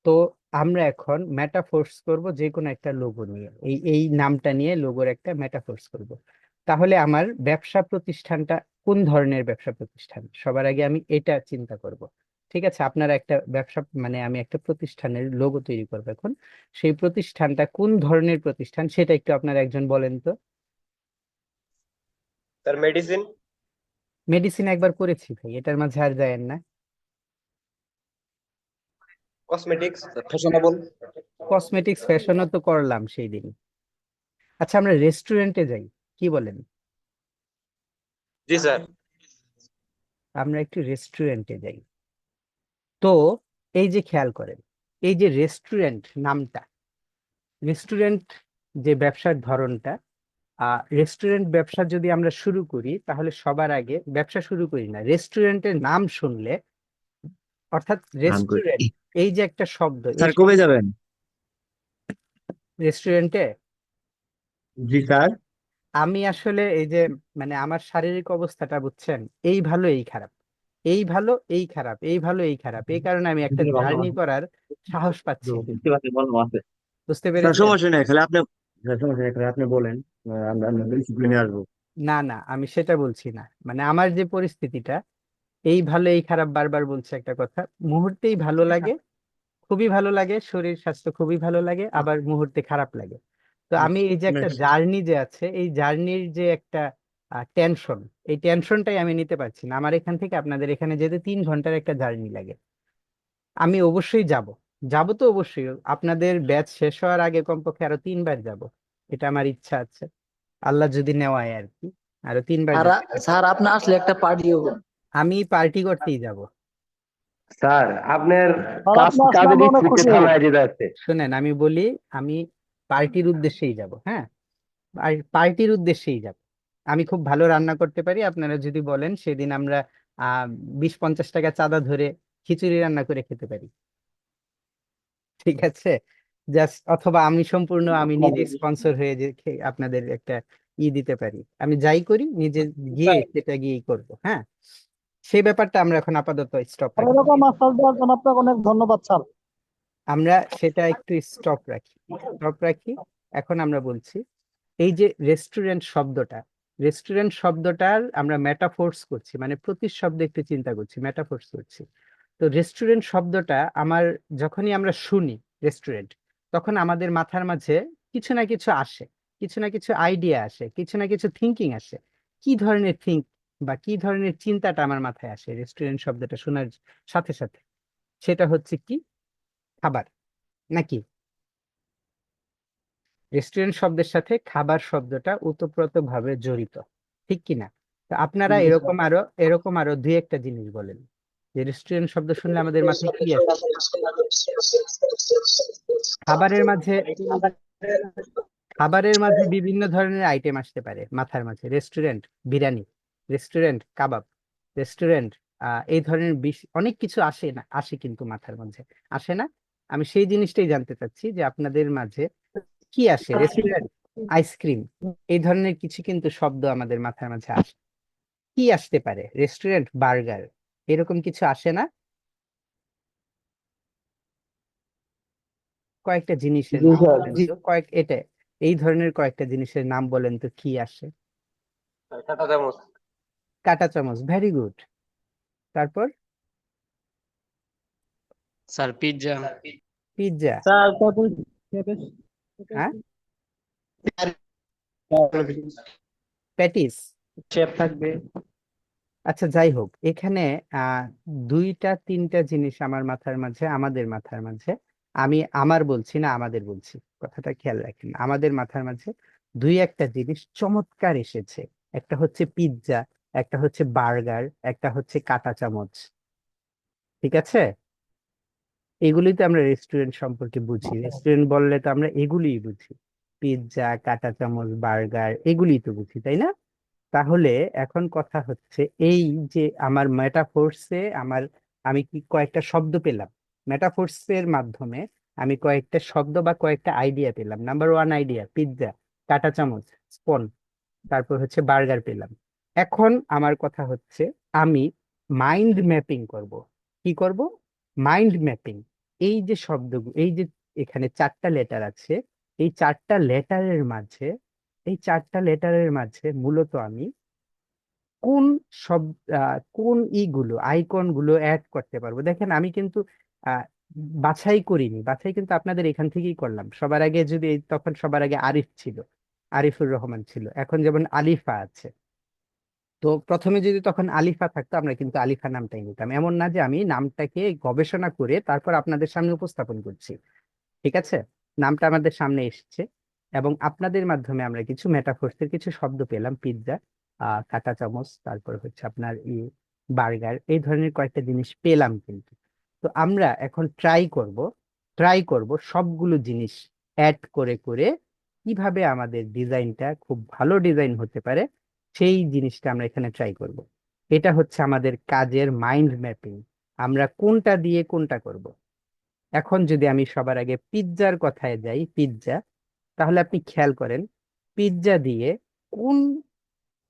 তো আমরা এখন মেটাফোর্স করব যে কোনো একটা লোগো নিয়ে, এই নামটা নিয়ে লোগোর একটা মেটাফোর্স করব। তাহলে আমার ব্যবসা প্রতিষ্ঠানটা কোন ধরনের ব্যবসা প্রতিষ্ঠান, সবার আগে আমি এটা চিন্তা করব। ঠিক আছে, আপনারা একটা ব্যবসা, মানে আমি একটা প্রতিষ্ঠানের লোগো তৈরি করবো এখন। সেই প্রতিষ্ঠানটা কোন ধরনের প্রতিষ্ঠান সেটা একটু আপনারা একজন বলেন তো। Sir medicine. মেডিসিন একবার করেছি ভাই, এটার মাঝে আর যায়েন না। Cosmetics, fashionable. কসমেটিক্স ফ্যাশনও তো করলাম সেই দিন। আচ্ছা, আমরা রেস্টুরেন্টে যাই, কি বলেন? জি স্যার। আমরা একটু রেস্টুরেন্টে যাই। তো এই যে খেয়াল করেন, এই যে রেস্টুরেন্ট নামটা, রেস্টুরেন্ট যে ব্যবসার ধরনটা, রেস্টুরেন্ট ব্যবসা যদি আমরা শুরু করি, তাহলে সবার আগে ব্যবসা শুরু করি না, রেস্টুরেন্টের নাম শুনলে, অর্থাৎ নাম করে রেস্টুরেন্ট এই যে একটা শব্দ, এই স্যার কবে যাবেন? রেস্টুরেন্টে জি স্যার। আমি আসলে এই যে, মানে আমার শারীরিক অবস্থাটা বুঝছেন, এই ভালো এই খারাপ, এই ভালো এই খারাপ, এই ভালো এই খারাপ, এই কারণে আমি একটা জার্নি করার সাহস পাচ্ছি না। বুঝতে স্যার পেরেছেন? সমস্যা নেই, খালি আপনি স্যার সমস্যা নেই, খালি আপনি বলেন, আমরা ডিসিপ্লিনে আসবো। না না, আমি সেটা বলছি না, মানে আমার যে পরিস্থিতিটা, এই ভালো এই খারাপ বারবার বলছে একটা কথা, মুহূর্তেই ভালো লাগে, খুবই ভালো লাগে, শরীর স্বাস্থ্য খুবই ভালো লাগে, আবার মুহূর্তে খারাপ লাগে। তো আমি এই যে একটা জার্নি যে আছে, এই জার্নির যে একটা টেনশন, এই টেনশনটাই আমি নিতে পারছি না। আমার এখান থেকে আপনাদের এখানে যেতে 3 ঘন্টার একটা জার্নি লাগে। আমি অবশ্যই যাব, যাব তো অবশ্যই, আপনাদের ব্যাচ শেষ হওয়ার আগে কমপক্ষে আরো 3 বার যাব, এটা আমার ইচ্ছা আছে, আল্লাহ যদি নেওয়ায় আর কি, আরো 3 বার আর যেতে চাই। স্যার আপনি আসলে একটা পার্টি হবে। আমি পার্টি করতেই যাব। স্যার আপনার আর কাজ আপনি আসলে কাজের আমরা অনেক স্ত্রীকে খুশি হব। থামায় দিতে যাচ্ছে। শুনেন, আমি বলি, আমি পার্টির উদ্দেশ্যেই যাব, হ্যাঁ, আর পার্টির উদ্দেশ্যেই যাব। আমি খুব ভালো রান্না করতে পারি, আপনারা যদি বলেন সেদিন আমরা 20-50 টাকা চাঁদা ধরে খিচুড়ি রান্না করে খেতে পারি। ঠিক আছে, জাস্ট, অথবা আমি সম্পূর্ণ আমি নিজে স্পন্সর হয়ে যে আপনাদের একটা দিতে পারি। আমি যাই করি নিজে গিয়ে সেটা গিয়েই করব, হ্যাঁ। সেই ব্যাপারটা আমরা এখন আপাতত স্টপ আর রাখি, এরকম আশ্বাস দেওয়ার জন্য আপনাকে অনেক ধন্যবাদ স্যার। আমরা সেটা একটু স্টপ রাখি। এখন আমরা বলছি, এই যে রেস্টুরেন্ট শব্দটার আমরা মেটাফোর্স করছি, মানে প্রতিশব্দ একটু চিন্তা করছি, মেটাফোর্স করছি। তো রেস্টুরেন্ট শব্দটা আমার, যখনই আমরা শুনি রেস্টুরেন্ট, তখন আমাদের মাথার মাঝে কিছু না কিছু আসে, কিছু না কিছু আইডিয়া আসে, কিছু না কিছু থিঙ্কিং আসে। কি ধরনের বা কি ধরনের চিন্তাটা আমার মাথায় আসে রেস্টুরেন্ট শব্দটা শোনার সাথে সাথে? সেটা হচ্ছে কি, খাবার, নাকি? রেস্টুরেন্ট শব্দের সাথে খাবার শব্দটা ওতপ্রোতভাবে জড়িত, ঠিক কি না? তো আপনারা এরকম আরো 2-1টা জিনিস বলেন, যে রেস্টুরেন্ট শব্দ শুনলে আমাদের মাথায় কি আসে। খাবারের মাঝে খাবারের মাঝে বিভিন্ন ধরনের আইটেম আসতে পারে মাথার মাঝে, রেস্টুরেন্ট বিরিয়ানি, রেস্টুরেন্ট কাবাব, রেস্টুরেন্ট এই ধরনের অনেক কিছু আসে না, আসে কিন্তু মাথার মাঝে আসে না। আমি সেই জিনিসটাই জানতে চাচ্ছি যে আপনাদের মাঝে কি আসে? রেস্টুরেন্ট, আইসক্রিম, এই ধরনের কিছু কিন্তু শব্দ আমাদের মাথার মাঝে আসে। কি আসতে পারে? রেস্টুরেন্ট, বার্গার, এরকম কিছু আসে না? কয়েকটা জিনিসের জি নাম স্যার। বলেন তো, এটা এই ধরনের কয়েকটা জিনিসের নাম বলেন তো, কি আসে? কাঁটা চামচ। কাঁটা চামচ, ভেরি গুড। তারপর? Sir pizza. পিৎজা। স্যার তারপর হ্যাঁ, প্যাটিস। শেফ থাকবে। আচ্ছা, যাই হোক, এখানে আহ দুইটা তিনটা জিনিস আমার মাথার মাঝে, আমাদের মাথার মাঝে, আমি আমার বলছি না, আমাদের বলছি, কথাটা খেয়াল রাখেন, আমাদের মাথার মাঝে দুই একটা জিনিস চমৎকার এসেছে। একটা হচ্ছে পিৎজা, একটা হচ্ছে বার্গার, একটা হচ্ছে কাঁটা চামচ। ঠিক আছে? এগুলি তো আমরা রেস্টুরেন্ট সম্পর্কে বুঝি, রেস্টুরেন্ট বললে তো আমরা এগুলিই বুঝি, পিৎজা, কাঁটা চামচ, বার্গার, এগুলিই তো বুঝি, তাই না? তাহলে এখন কথা হচ্ছে এই যে আমার মেটাফোর্সে আমি কি কয়েকটা শব্দ পেলাম, মেটাফোর্সের মাধ্যমে আমি কয়েকটা শব্দ বা কয়েকটা আইডিয়া পেলাম। নাম্বার ওয়ান আইডিয়া পিৎজা, কাঁটা চামচ, স্পন, তারপর হচ্ছে বার্গার পেলাম। এখন আমার কথা হচ্ছে আমি মাইন্ড ম্যাপিং করব। কি করব? Mind mapping. এই যে শব্দগুলো, এই যে এখানে চারটা লেটার আছে, এই চারটা লেটারের মাঝে, এই চারটা লেটারের মাঝে মূলত আমি কোন সব কোন ইগুলো, আইকন গুলো অ্যাড করতে পারবো। দেখেন আমি কিন্তু আহ, বাছাই করিনি, বাছাই কিন্তু আপনাদের এখান থেকেই করলাম। সবার আগে যদি তখন সবার আগে আরিফ ছিল, আরিফুর রহমান ছিল, এখন যেমন আলিফা আছে। তো প্রথমে যদি তখন আলিফা থাকতো, আমরা কিন্তু আলিফা নামটাই নিতাম। এমন না যে আমি নামটাকে গবেষণা করে তারপর আপনাদের সামনে উপস্থাপন করছি। ঠিক আছে? নামটা আমাদের সামনে এসেছে এবং আপনাদের মাধ্যমে আমরা কিছু মেটাফোর্সের কিছু শব্দ পেলাম, পিৎজা, কাঁটা চামচ, তারপর হচ্ছে আপনার বার্গার, এই ধরনের কয়েকটা জিনিস পেলাম কিন্তু। তো আমরা এখন ট্রাই করব সবগুলো জিনিস অ্যাড করে করে কিভাবে আমাদের ডিজাইনটা খুব ভালো ডিজাইন হতে পারে, সেই জিনিসটা আমরা এখানে ট্রাই করব। এটা হচ্ছে আমাদের কাজের মাইন্ড ম্যাপিং, আমরা কোনটা দিয়ে কোনটা করব। এখন যদি আমি সবার আগে পিৎজার কথায় যাই, পিৎজা, তাহলে আপনি খেয়াল করেন পিৎজা দিয়ে কোন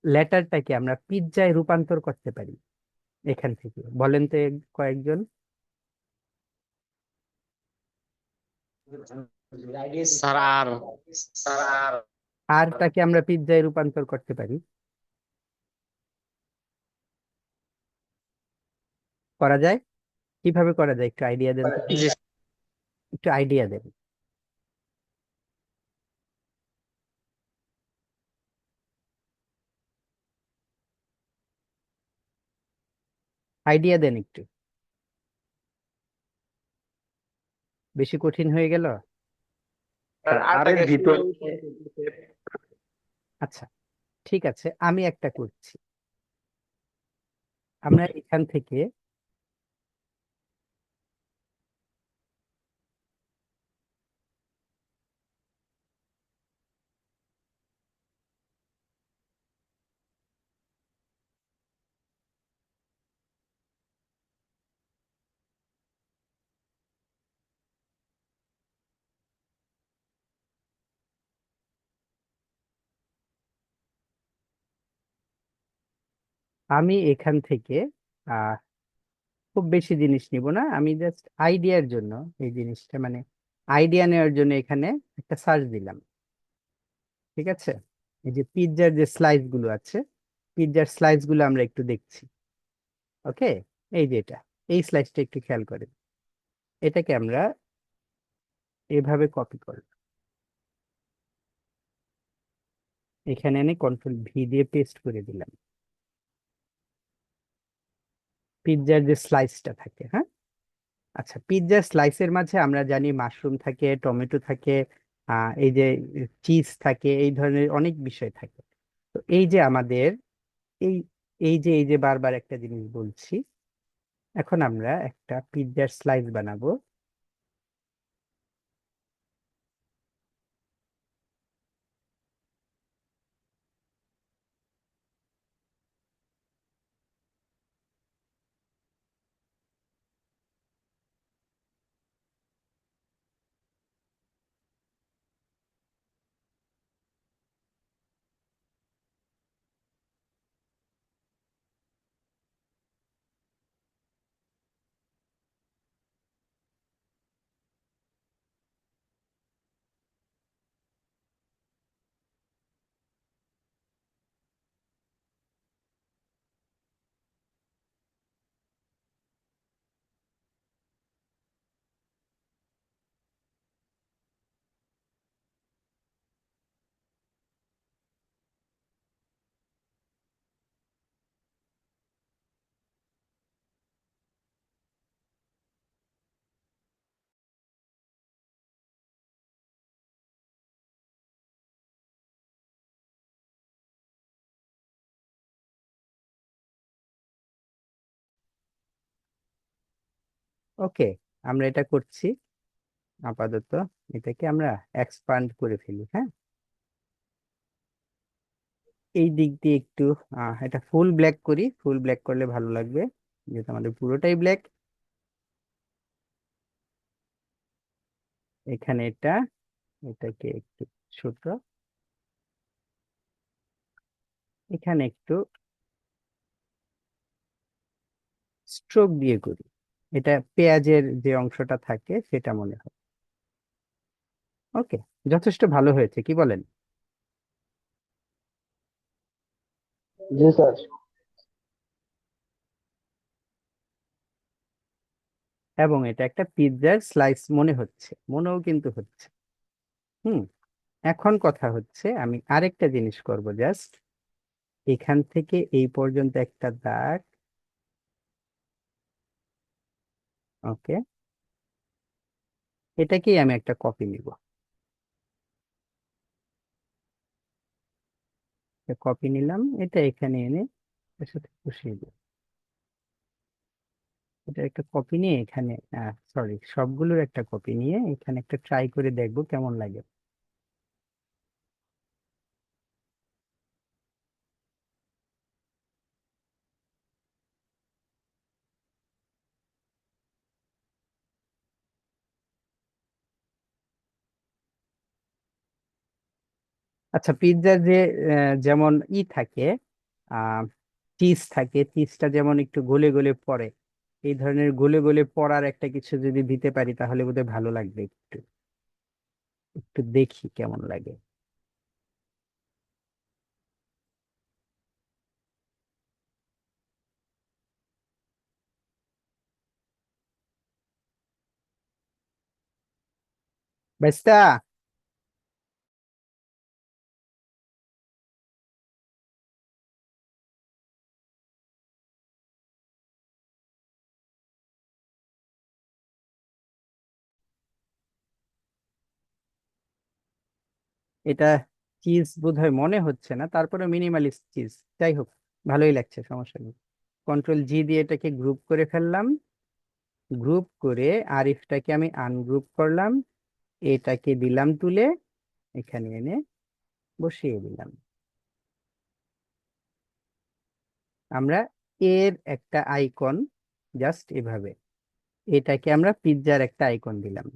লেটারটাকে আমরা পিৎজায় রূপান্তর করতে পারি। এখান থেকে বলেন তো কয়েকজন। স্যার আর। আরটাকে আমরা পিৎজায় রূপান্তর করতে পারি, করা যায়? কিভাবে করা যায় একটু আইডিয়া দেন তো, জি একটু আইডিয়া দেন। আইডিয়া দেন একটু, বেশি কঠিন হয়ে গেল? আর এর ভিতর আচ্ছা, ঠিক আছে, আমি একটা করছি। আমরা এখান থেকে আমি এখান থেকে আহ খুব বেশি জিনিস নিব না, আমি জাস্ট আইডিয়ার জন্য, এই জিনিসটা মানে আইডিয়া নেওয়ার জন্য এখানে একটা সার্চ দিলাম। ঠিক আছে? এই যে পিৎজার যে স্লাইস গুলো আছে, পিৎজার স্লাইস গুলো আমরা একটু দেখছি। ওকে, এই যে এটা, এই স্লাইসটা একটু খেয়াল করেন। এটাকে আমরা এভাবে কপি করব, এখানে এনে কন্ট্রোল ভি দিয়ে পেস্ট করে দিলাম। পিৎজার যে স্লাইসটা থাকে, হ্যাঁ, আচ্ছা, পিৎজার স্লাইসের মাঝে আমরা জানি মাশরুম থাকে, টমেটো থাকে, এই যে চিজ থাকে, এই ধরনের অনেক বিষয় থাকে। তো এই যে আমাদের এই এই যে বারবার একটা জিনিস বলছি, এখন আমরা একটা পিৎজার স্লাইস বানাবো। ওকে, আমরা এটা করছি আপাতত। এটাকে আমরা এক্সপান্ড করে ফেলি, হ্যাঁ। এই দিক দিয়ে একটু এটা ফুল ব্ল্যাক করি, ফুল ব্ল্যাক করলে ভালো লাগবে যেহেতু আমাদের পুরোটাই ব্ল্যাক। এখানে এটাকে একটু ছোট, এখানে একটু স্ট্রোক দিয়ে করি। এটা পেঁয়াজের যে অংশটা থাকে সেটা মনে হয়। ওকে, যথেষ্ট ভালো হয়েছে, কি বলেন? জি স্যার। এবং এটা একটা পিৎজার স্লাইস মনে হচ্ছে, মনেও কিন্তু হচ্ছে। হুম। এখন কথা হচ্ছে আমি আরেকটা জিনিস করব, জাস্ট এখান থেকে এই পর্যন্ত একটা দাগ। ওকে, এটাকেই আমি একটা কপি নিব। কপি নিলাম, এটা এখানে এনে এর সাথে বসিয়ে দিই। এটা একটা কপি নিয়ে এখানে, সরি, সবগুলোর একটা কপি নিয়ে এখানে একটা ট্রাই করে দেখবো কেমন লাগে। আচ্ছা, পিৎজার যে যেমন থাকে, আহ চিজ থাকে, চিজটা যেমন একটু গলে গলে পড়ে, এই ধরনের গলে গলে পড়ার একটা কিছু যদি দিতে পারি তাহলে বোধহয় ভালো লাগবে। একটু একটু দেখি কেমন লাগে। বেস্তা, এটা চিজ বোধহয় মনে হচ্ছে না, তারপরে মিনিমালিস্ট চিজ। যাই হোক, ভালোই লাগছে, সমস্যা নেই। কন্ট্রোল G দিয়ে এটাকে গ্রুপ করে ফেললাম। গ্রুপ করে আরিফটাকে আমি আনগ্রুপ করলাম, এটাকে দিলাম তুলে, এখানে এনে বসিয়ে দিলাম। আমরা এর একটা আইকন, জাস্ট এভাবে, এটাকে আমরা পিৎজার একটা আইকন দিলাম।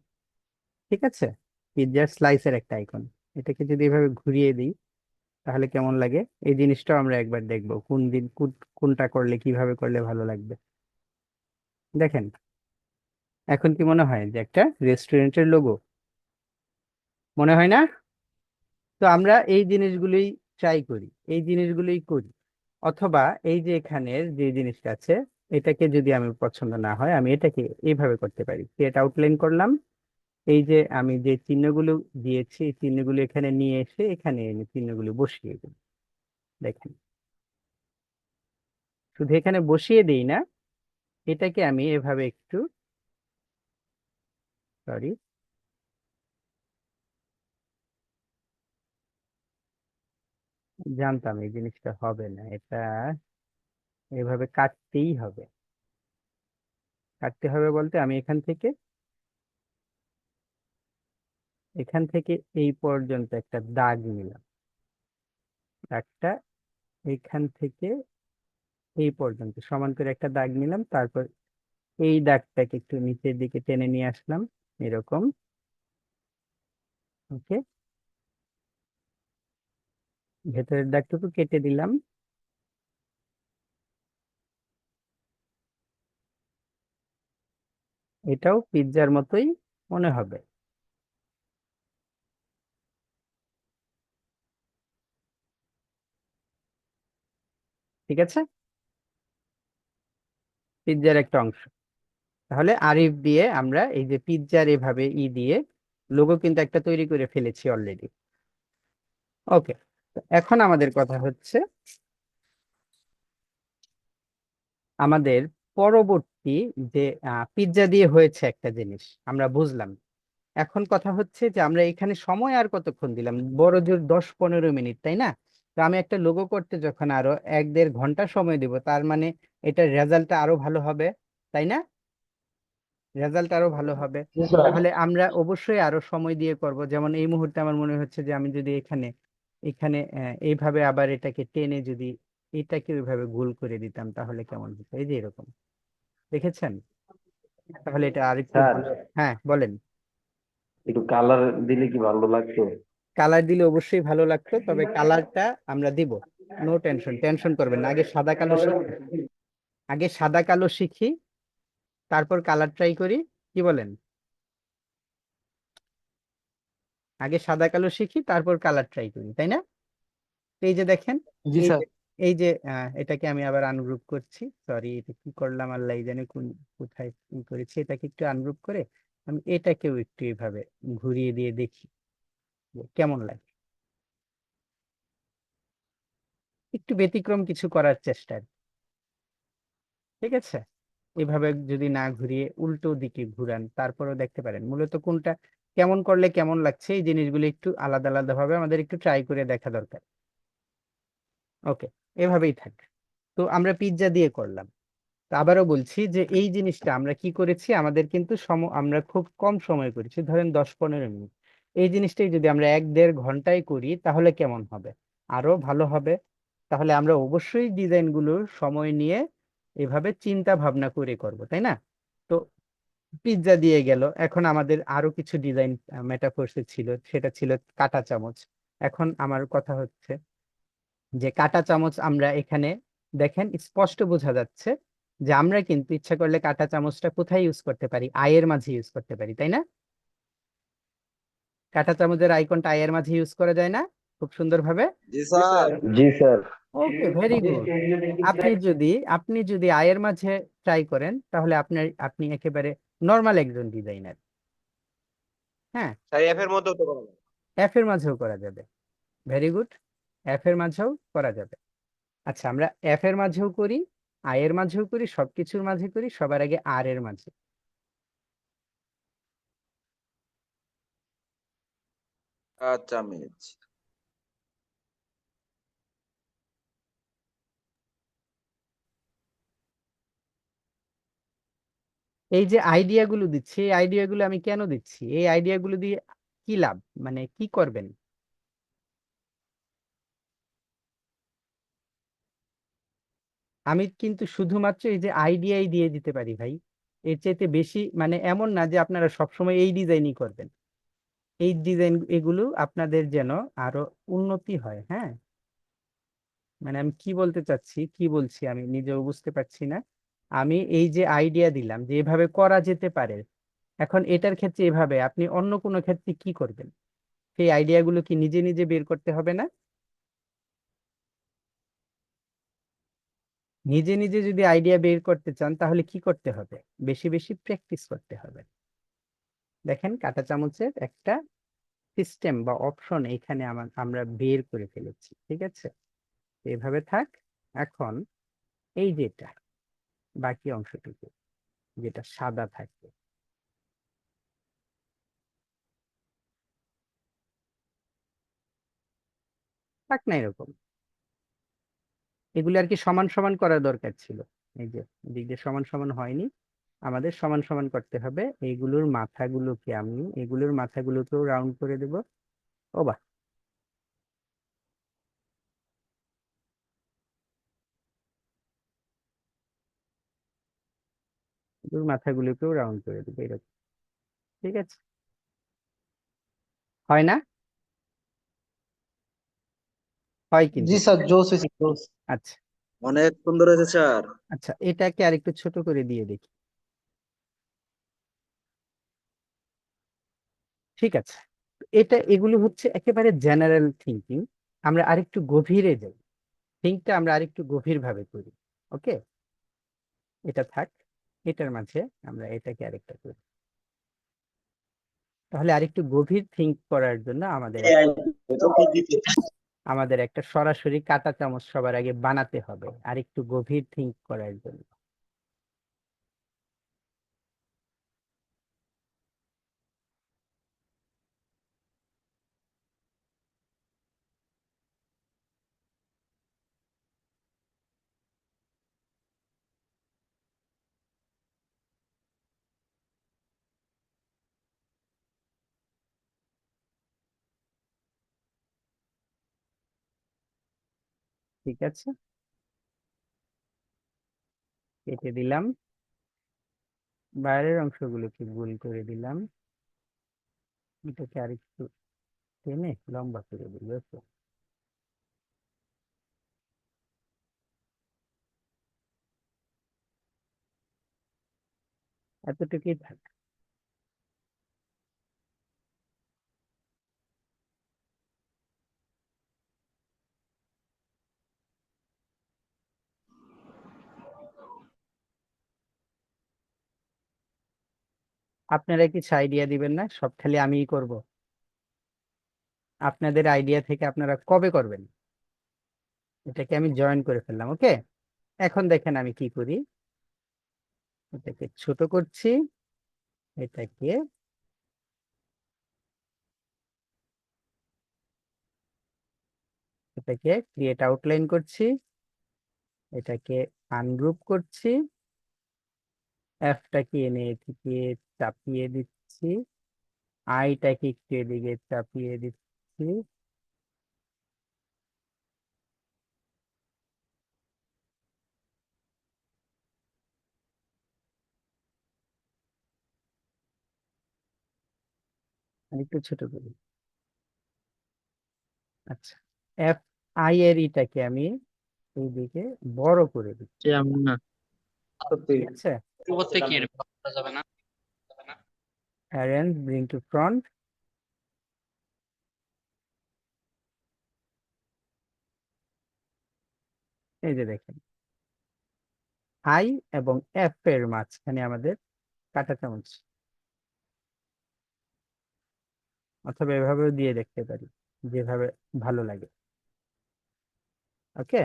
ঠিক আছে, পিৎজার স্লাইসের একটা আইকন। এটাকে যদি এভাবে ঘুরিয়ে দিই তাহলে কেমন লাগে, এই জিনিসটাও আমরা একবার দেখবো কোনটা করলে কিভাবে করলে ভালো লাগবে। দেখেন, এখন কি মনে হয় যে একটা রেস্টুরেন্টের লোগো? মনে হয় না? তো আমরা এই জিনিসগুলোই ট্রাই করি, এই জিনিসগুলোই করি। অথবা এই যে এখানের যে জিনিসটা আছে, এটাকে যদি আমি পছন্দ না হয় আমি এটাকে এইভাবে করতে পারি, ক্রিয়েট আউটলাইন করলাম। এই যে আমি যে চিহ্নগুলো দিয়েছি এই চিহ্নগুলো এখানে নিয়ে এসে এখানে এনে চিহ্নগুলো বসিয়ে দিই। দেখেন, শুধু এখানে বসিয়ে দিই না, এটাকে আমি এভাবে একটু, সরি, জানতাম এই জিনিসটা হবে না, এটা এভাবে কাটতেই হবে। কাটতে হবে বলতে আমি এখান থেকে এই পর্যন্ত একটা দাগ নিলাম, দাগটা এইখান থেকে এই পর্যন্ত সমান করে একটা দাগ নিলাম, তারপর এই দাগটাকে একটু নিচের দিকে টেনে নিয়ে আসলাম, এরকম। ওকে, ভেতরের দাগটুকু কেটে দিলাম। এটাও পিৎজার মতোই মনে হবে। ঠিক আছে, পিৎজার একটা অংশ। তাহলে আরিফ দিয়ে আমরা এই যে পিৎজার এভাবে দিয়ে লোগো কিন্তু একটা তৈরি করে ফেলেছি অলরেডি। ওকে, এখন আমাদের কথা হচ্ছে আমাদের পরবর্তী যে পিৎজা দিয়ে হয়েছে একটা জিনিস আমরা বুঝলাম। এখন কথা হচ্ছে যে আমরা এখানে সময় আর কতক্ষণ দিলাম, বড় জোর 10-15 মিনিট, তাই না? তো আমি একটা লোগো করতে যখন আরো 1-1.5 ঘন্টা সময় দেব, তার মানে এটার রেজাল্টটা আরো ভালো হবে, তাই না? রেজাল্ট আরো ভালো হবে। জি স্যার। তাহলে আমরা অবশ্যই আরো সময় দিয়ে করব। যেমন এই মুহূর্তে আমার মনে হচ্ছে যে আমি যদি এখানে এখানে এইভাবে আবার এটাকে টেনে যদি এটাকে ওইভাবে গোল করে দিতাম তাহলে কেমন হতো, এই যে এরকম, দেখেছেন? তাহলে এটা আরেকটু স্যার ভালো। হ্যাঁ বলেন। একটু কালার দিলে কি ভালো লাগতো? কালার দিলে অবশ্যই ভালো লাগতো, তবে কালারটা আমরা দিব, নো টেনশন, টেনশন করবেন না। আগে সাদা কালো আগে সাদা কালো শিখি, তারপর কালার ট্রাই করি, কি বলেন? আগে সাদা কালো শিখি তারপর কালার ট্রাই করি, তাই না? এই যে দেখেন, জি এই স্যার। যে এই যে এটাকে আমি আবার আনগ্রুপ করছি, সরি এটা কি করলাম আল্লাহ জানে, কোন কোথায় কি করেছি, এটাকে একটু আনগ্রুপ করে আমি এটাকেও একটু এইভাবে ঘুরিয়ে দিয়ে দেখি যে কেমন লাগে। একটু ব্যতিক্রম কিছু করার চেষ্টা আর কি। ঠিক আছে, এভাবে যদি না ঘুরিয়ে উল্টো দিকে ঘুরান তারপরেও দেখতে পারেন মূলত কোনটা কেমন করলে কেমন লাগছে, এই জিনিসগুলো একটু আলাদা আলাদা ভাবে আমাদের একটু ট্রাই করে দেখা দরকার। ওকে, এভাবেই থাক। তো আমরা পিৎজা দিয়ে করলাম। তো আবারও বলছি যে এই জিনিসটা আমরা কি করেছি, আমাদের কিন্তু আমরা খুব কম সময় করেছি, ধরেন 10-15 মিনিট। এই জিনিসটাই যদি আমরা 1-1.5 ঘন্টায় করি তাহলে কেমন হবে? আরো ভালো হবে। তাহলে আমরা অবশ্যই ডিজাইনগুলোর সময় নিয়ে এভাবে চিন্তা ভাবনা করে করব, তাই না? তো পিৎজা দিয়ে গেল, এখন আমাদের আরো কিছু ডিজাইন মেটাফোর্সে ছিল, সেটা ছিল কাঁটা চামচ। এখন আমার কথা হচ্ছে যে কাঁটা চামচ আমরা এখানে দেখেন স্পষ্ট বোঝা যাচ্ছে যে আমরা কিন্তু ইচ্ছা করলে কাঁটা চামচটা কোথায় ইউজ করতে পারি, আয়ের মাঝে ইউজ করতে পারি, তাই না? কাঁটা চামচের আইকনটা আয়ের মাঝে ইউজ করা যায় না খুব সুন্দরভাবে? জি স্যার। জি স্যার। ওকে, ভেরি গুড। আপনি যদি আয়ের মাঝে ট্রাই করেন তাহলে আপনি একেবারে নর্মাল একজন ডিজাইনার। হ্যাঁ, স্যার এফ এর মধ্যেও তো করা যায়। এফ এর মাঝেও করা যাবে, ভেরি গুড, এফ এর মাঝেও করা যাবে। আচ্ছা, আমরা এফ এর মাঝেও করি, আই এর মাঝেও করি, সবকিছুর মাঝে করি, সবার আগে আর এর মাঝে। আচ্ছা মিনিট। এই যে আইডিয়াগুলো দিচ্ছি, এই আইডিয়াগুলো আমি কেন দিচ্ছি, এই আইডিয়াগুলো দিয়ে কি লাভ, মানে কি করবেন? আমি কিন্তু শুধুমাত্র এই যে আইডিয়াই দিয়ে দিতে পারি ভাই, এর চাইতে বেশি মানে এমন না যে আপনারা সবসময় এই ডিজাইনই করবেন। এই ডিজাইন এগুলো আপনাদের যেন আরো উন্নতি হয়। হ্যাঁ, মানে আমি কি বলতে চাচ্ছি, কি বলছি আমি নিজেও বুঝতে পারছি না। আমি এই যে আইডিয়া দিলাম যে এভাবে করা যেতে পারে, এখন এটার ক্ষেত্রে এভাবে, আপনি অন্য কোনো ক্ষেত্রে কি করবেন? সেই আইডিয়াগুলো কি নিজে নিজে বের করতে হবে না? নিজে নিজে যদি আইডিয়া বের করতে চান তাহলে কি করতে হবে? বেশি বেশি প্র্যাকটিস করতে হবে। দেখেন কাঁটা চামচের একটা সিস্টেম বা অপশন এখানে আমরা বের করে ফেলেছি, ঠিক আছে? এভাবে থাক। এখন এই যেটা বাকি অংশটুকু যেটা সাদা থাকবে, থাক না এরকম, এগুলো আর কি সমান সমান করার দরকার ছিল। এই যে দিক দিয়ে সমান সমান হয়নি, আমাদের সমান সমান করতে হবে। এগুলোর মাথাগুলোকেও রাউন্ড করে দেব। ও বাহ, এগুলোর মাথাগুলোকেও রাউন্ড করে দেবো এরকম, ঠিক আছে? হয় না? হয় জি কিন্তু। স্যার, জোস হয়েছে, জোস। আচ্ছা, অনেক সুন্দর হয়েছে স্যার। আচ্ছা এটাকে আরেকটু ছোট করে দিয়ে দেখি। ঠিক আছে, এগুলো হচ্ছে একেবারে জেনারেল থিঙ্কিং। আমরা আরেকটু গভীরে যাই, থিঙ্কটা আমরা আরেকটু গভীর ভাবে করি। ওকে, এটা থাক, এটার মাঝে আমরা এটাকে আরেকটা করি। তাহলে আরেকটু গভীর থিঙ্ক করার জন্য আমাদের একটা সরাসরি কাঁটা চামচ সবার আগে বানাতে হবে আরেকটু গভীর থিঙ্ক করার জন্য। ঠিক আছে, কেটে দিলাম, বাইরের অংশগুলোকে গোল করে দিলাম, এটাকে আরেকটু টেনে লম্বা করে দিল। ওকে, এতটুকুই থাক। আপনারা কিছু আইডিয়া দিবেন না, সব খালি আমিই করব? আপনাদের আইডিয়া থেকে আপনারা কবে করবেন? এটাকে আমি জয়েন করে ফেললাম। ওকে, এখন দেখেন আমি কি করি। এটাকে ছোট করছি, এটাকে এটাকে ক্রিয়েট আউটলাইন করছি, এটাকে আনগ্রুপ করছি, এফটাকে এনে এদিকে চাপিয়ে দিচ্ছি, আইটাকে একটু এদিকে চাপিয়ে দিচ্ছি, আর একটু ছোট করি। আচ্ছা, এফ আই এর ইটাকে আমি এইদিকে বড় করে দিচ্ছি। সত্যি ঠিক আছে, উপর থেকে কি এটা করা যাবে না? অ্যারেঞ্জ ব্রিং টু ফ্রন্ট, এই যে দেখেন আই এবং এফ এর মাঝখানে আমাদের কাঁটা চামচ, অথবা এভাবেও দিয়ে দেখতে পারি, যেভাবে ভালো লাগে। ওকে,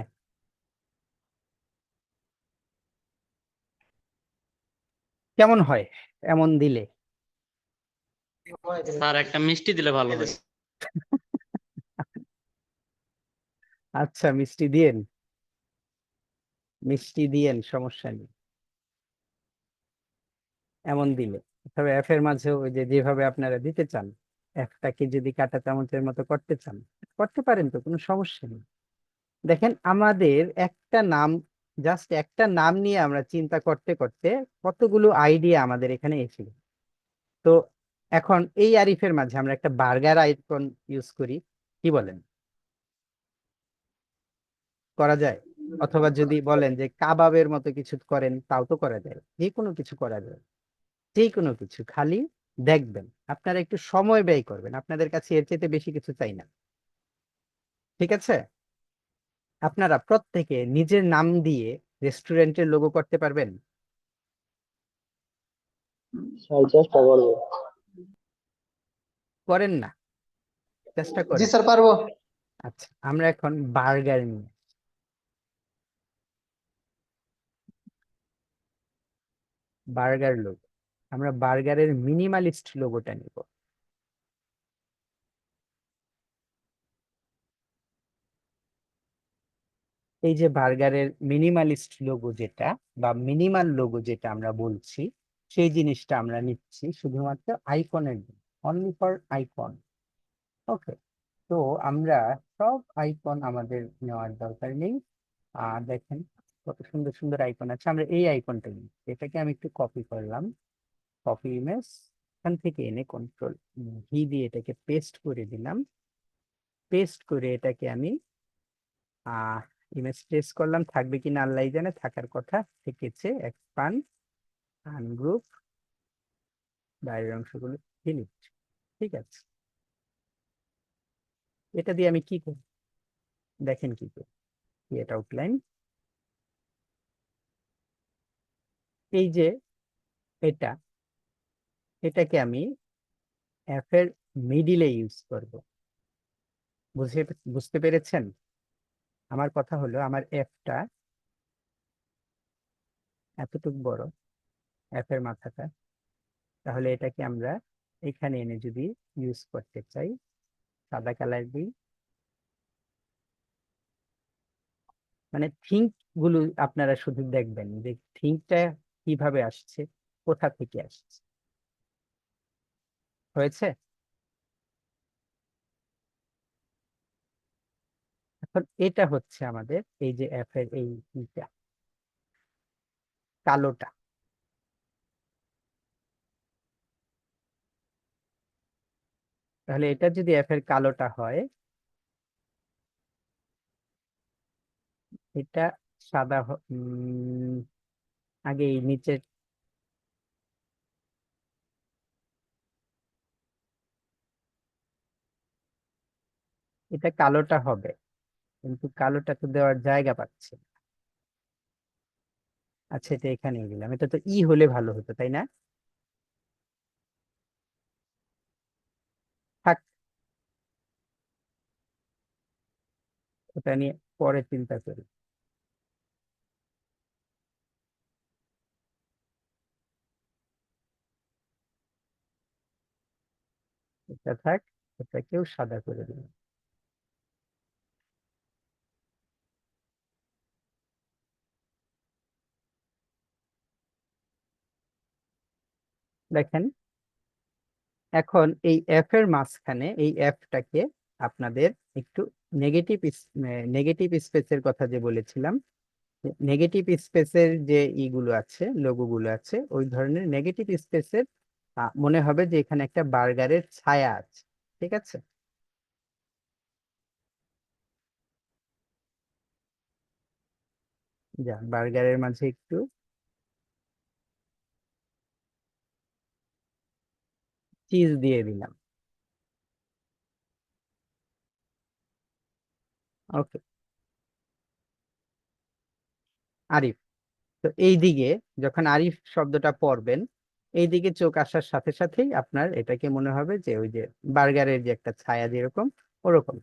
কেমন হয় এমন দিলে? স্যার একটা মিষ্টি দিলে ভালো হয়। আচ্ছা, মিষ্টি দিয়েন, মিষ্টি দিয়েন, সমস্যা নেই। এমন দিলে, তবে এফ এর মাঝেও ওই যে যেভাবে আপনারা দিতে চান, এফটাকে যদি কাঁটা চামচের মতো করতে চান করতে পারেন, তো কোনো সমস্যা নেই। দেখেন আমাদের একটা নাম, জাস্ট একটা নাম নিয়ে আমরা চিন্তা করতে করতে কতগুলো আইডিয়া আমাদের এখানে এসেছিল। তো এখন এই আরিফের মাঝে আমরা একটা বার্গার আইকন ইউজ করি, কি বলেন? করা যায়? অথবা যদি বলেন যে কাবাবের মতো কিছু করেন, তাও তো করা যায়, যে কোনো কিছু করা যায়, যে কোনো কিছু, খালি দেখবেন। আপনারা একটু সময় ব্যয় করবেন, আপনাদের কাছে এর চাইতে বেশি কিছু চাই না। ঠিক আছে, আপনারা প্রত্যেকে নিজের নাম দিয়ে রেস্টুরেন্টের লোগো করতে পারবেন? স্যার চেষ্টা করবো। করেন না, চেষ্টা জি করেন। স্যার পারবো। আচ্ছা, আমরা এখন বার্গার নিয়ে, বার্গার লোগো, আমরা বার্গারের মিনিমালিস্ট লোগোটা নিব। এই যে বার্গারের মিনিমালিস্ট লোগো যেটা, বা মিনিমাল লোগো যেটা আমরা বলছি, সেই জিনিসটা আমরা নিচ্ছি শুধুমাত্র আইকনের জন্য, অনলি ফর আইকন। ওকে, তো আমরা সব আইকন আমাদের নেওয়ার দরকার নেই। দেখেন কত সুন্দর সুন্দর আইকন আছে, আমরা এই আইকনটা নিই। এটাকে আমি একটু কপি করলাম, কপি ইমেজ, এখান থেকে এনে কন্ট্রোল ভি দিয়ে এটাকে পেস্ট করে দিলাম। পেস্ট করে এটাকে আমি ইমেজ পেস্ট করলাম, থাকবে কিনা আল্লাহ জানে, থাকার কথা, থেকেছে। এক্সপান্ড, আনগ্রুপ, বাইরের অংশগুলো ডিলিট। ঠিক আছে, এটা দিয়ে আমি কি করি দেখেন, কি করি, ক্রিয়েট আউটলাইন, এই যে এটা, এটাকে আমি এফ এর মিডিলে ইউজ করব। বুঝে বুঝতে পেরেছেন? আমার কথা হলো, আমার এফটা এতটুকু বড়, এফ এর মাথাটা, তাহলে এটাকে আমরা এখানে এনে যদি ইউজ করতে চাই, সাদা কালার দিই, মানে থিঙ্ক গুলো আপনারা শুধু দেখবেন যে থিঙ্কটা কিভাবে আসছে, কোথা থেকে আসছে। হয়েছে? এখন এটা হচ্ছে আমাদের এই যে এফ এর এই ইটা, কালোটা। তাহলে এটা যদি এফ এর কালোটা হয়, এটা সাদা আগে এই নিচের, এটা কালোটা হবে, কিন্তু কালোটা তো দেওয়ার জায়গা পাচ্ছে না। আচ্ছা, এটা এখানে দিলাম, এটা তো ই হলে ভালো হতো, তাই না? থাক, ওটা নিয়ে পরে চিন্তা করি। এটা থাক, এটাকেও সাদা করে দিলাম। দেখেন, এখন এই এফ এর মাঝখানে এই এফটাকে আপনাদের একটু নেগেটিভ নেগেটিভ স্পেসের কথা যে বলেছিলাম, নেগেটিভ স্পেসের যে ইগুলো আছে, লোগো গুলো আছে, ওই ধরনের নেগেটিভ স্পেসের মনে হবে যে এখানে একটা বার্গারের ছায়া আছে। ঠিক আছে, যা বার্গারের মাঝে একটু চিজ দিয়ে দিলাম। ওকে, আরিফ। তো এই দিকে যখন আরিফ শব্দটা পড়বেন, এই দিকে চোখ আসার সাথে সাথেই আপনার এটাকে মনে হবে যে ওই যে বার্গারের যে একটা ছায়া যেরকম, ওরকম।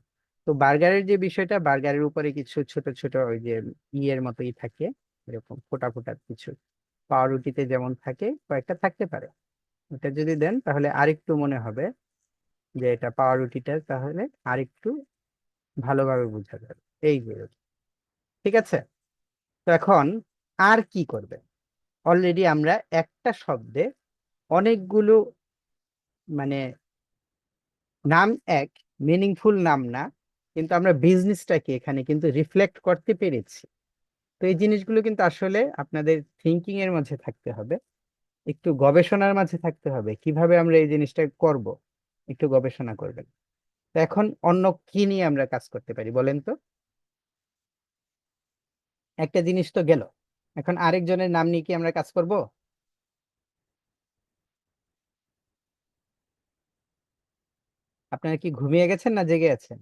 তো বার্গারের যে বিষয়টা, বার্গারের উপরে কিছু ছোট ছোট ওই যে ইয়ের মতোই থাকে, এরকম ফোটা ফোটা কিছু, পাউরুটিতে যেমন থাকে কয়েকটা থাকতে পারে। এটা যদি দেন তাহলে আরেকটু মনে হবে যে এটা পাউরুটিটা, তাহলে আরেকটু ভালোভাবে বোঝা যাবে। এই যে, ঠিক আছে। তো এখন আর কি করবে? অলরেডি আমরা একটা শব্দে অনেকগুলো, মানে নাম এক, মিনিংফুল নাম না, কিন্তু আমরা বিজনেসটাকে এখানে কিন্তু রিফ্লেক্ট করতে পেরেছি। তো এই জিনিসগুলো কিন্তু আসলে আপনাদের থিঙ্কিং এর মাঝে থাকতে হবে, একটু গবেষণার মাঝে থাকতে হবে, কিভাবে আমরা এই জিনিসটা করব, একটু গবেষণা করবেন। তো এখন অন্য কি নিয়ে আমরা কাজ করতে পারি বলেন তো? একটা জিনিস তো গেল, এখন আরেকজনের নাম নিয়ে কি আমরা কাজ করব? আপনারা কি ঘুমিয়ে গেছেন না জেগে আছেন?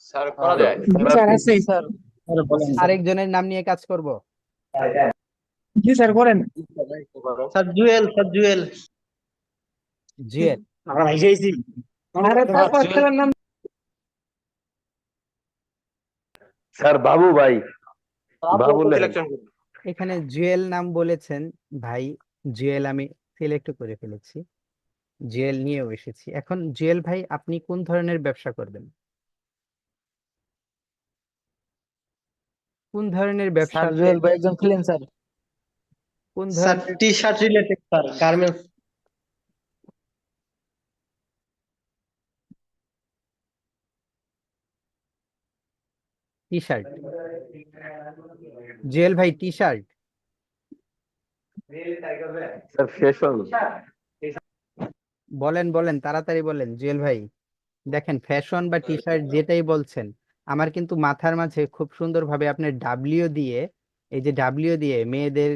স্যার করা যায় স্যার আছে স্যার। স্যার বলেন স্যার। আরেকজনের নাম নিয়ে কাজ করব? জি স্যার করেন। Sir Jewel, sir Jewel. জুয়েল। আমরা ভাই যাইছি। আরে তার পাঁচটার নাম স্যার বাবু ভাই, বাবু লেখেন। এখানে জুয়েল নাম বলেছেন ভাই, জুয়েল আমি সিলেক্ট করে ফেলেছি, জুয়েল নিয়েও এসেছি। এখন জুয়েল ভাই, আপনি কোন ধরনের ব্যবসা করবেন? কোন ধরনের ব্যবসা? স্যার জুয়েল ভাই একজন ফ্রিল্যান্সার। কোন স্যার ধরনের? T shirt related sir, garments. T shirt? Jewel ভাই টি শার্ট? Sir fashion. বলেন বলেন, তাড়াতাড়ি বলেন জুয়েল ভাই। দেখেন, ফ্যাশন বা টি শার্ট যেটাই বলছেন, আমার কিন্তু মাথার মাঝে খুব সুন্দরভাবে আপনার ডাব্লিউ দিয়ে, এই যে ডাব্লিউ দিয়ে মেয়েদের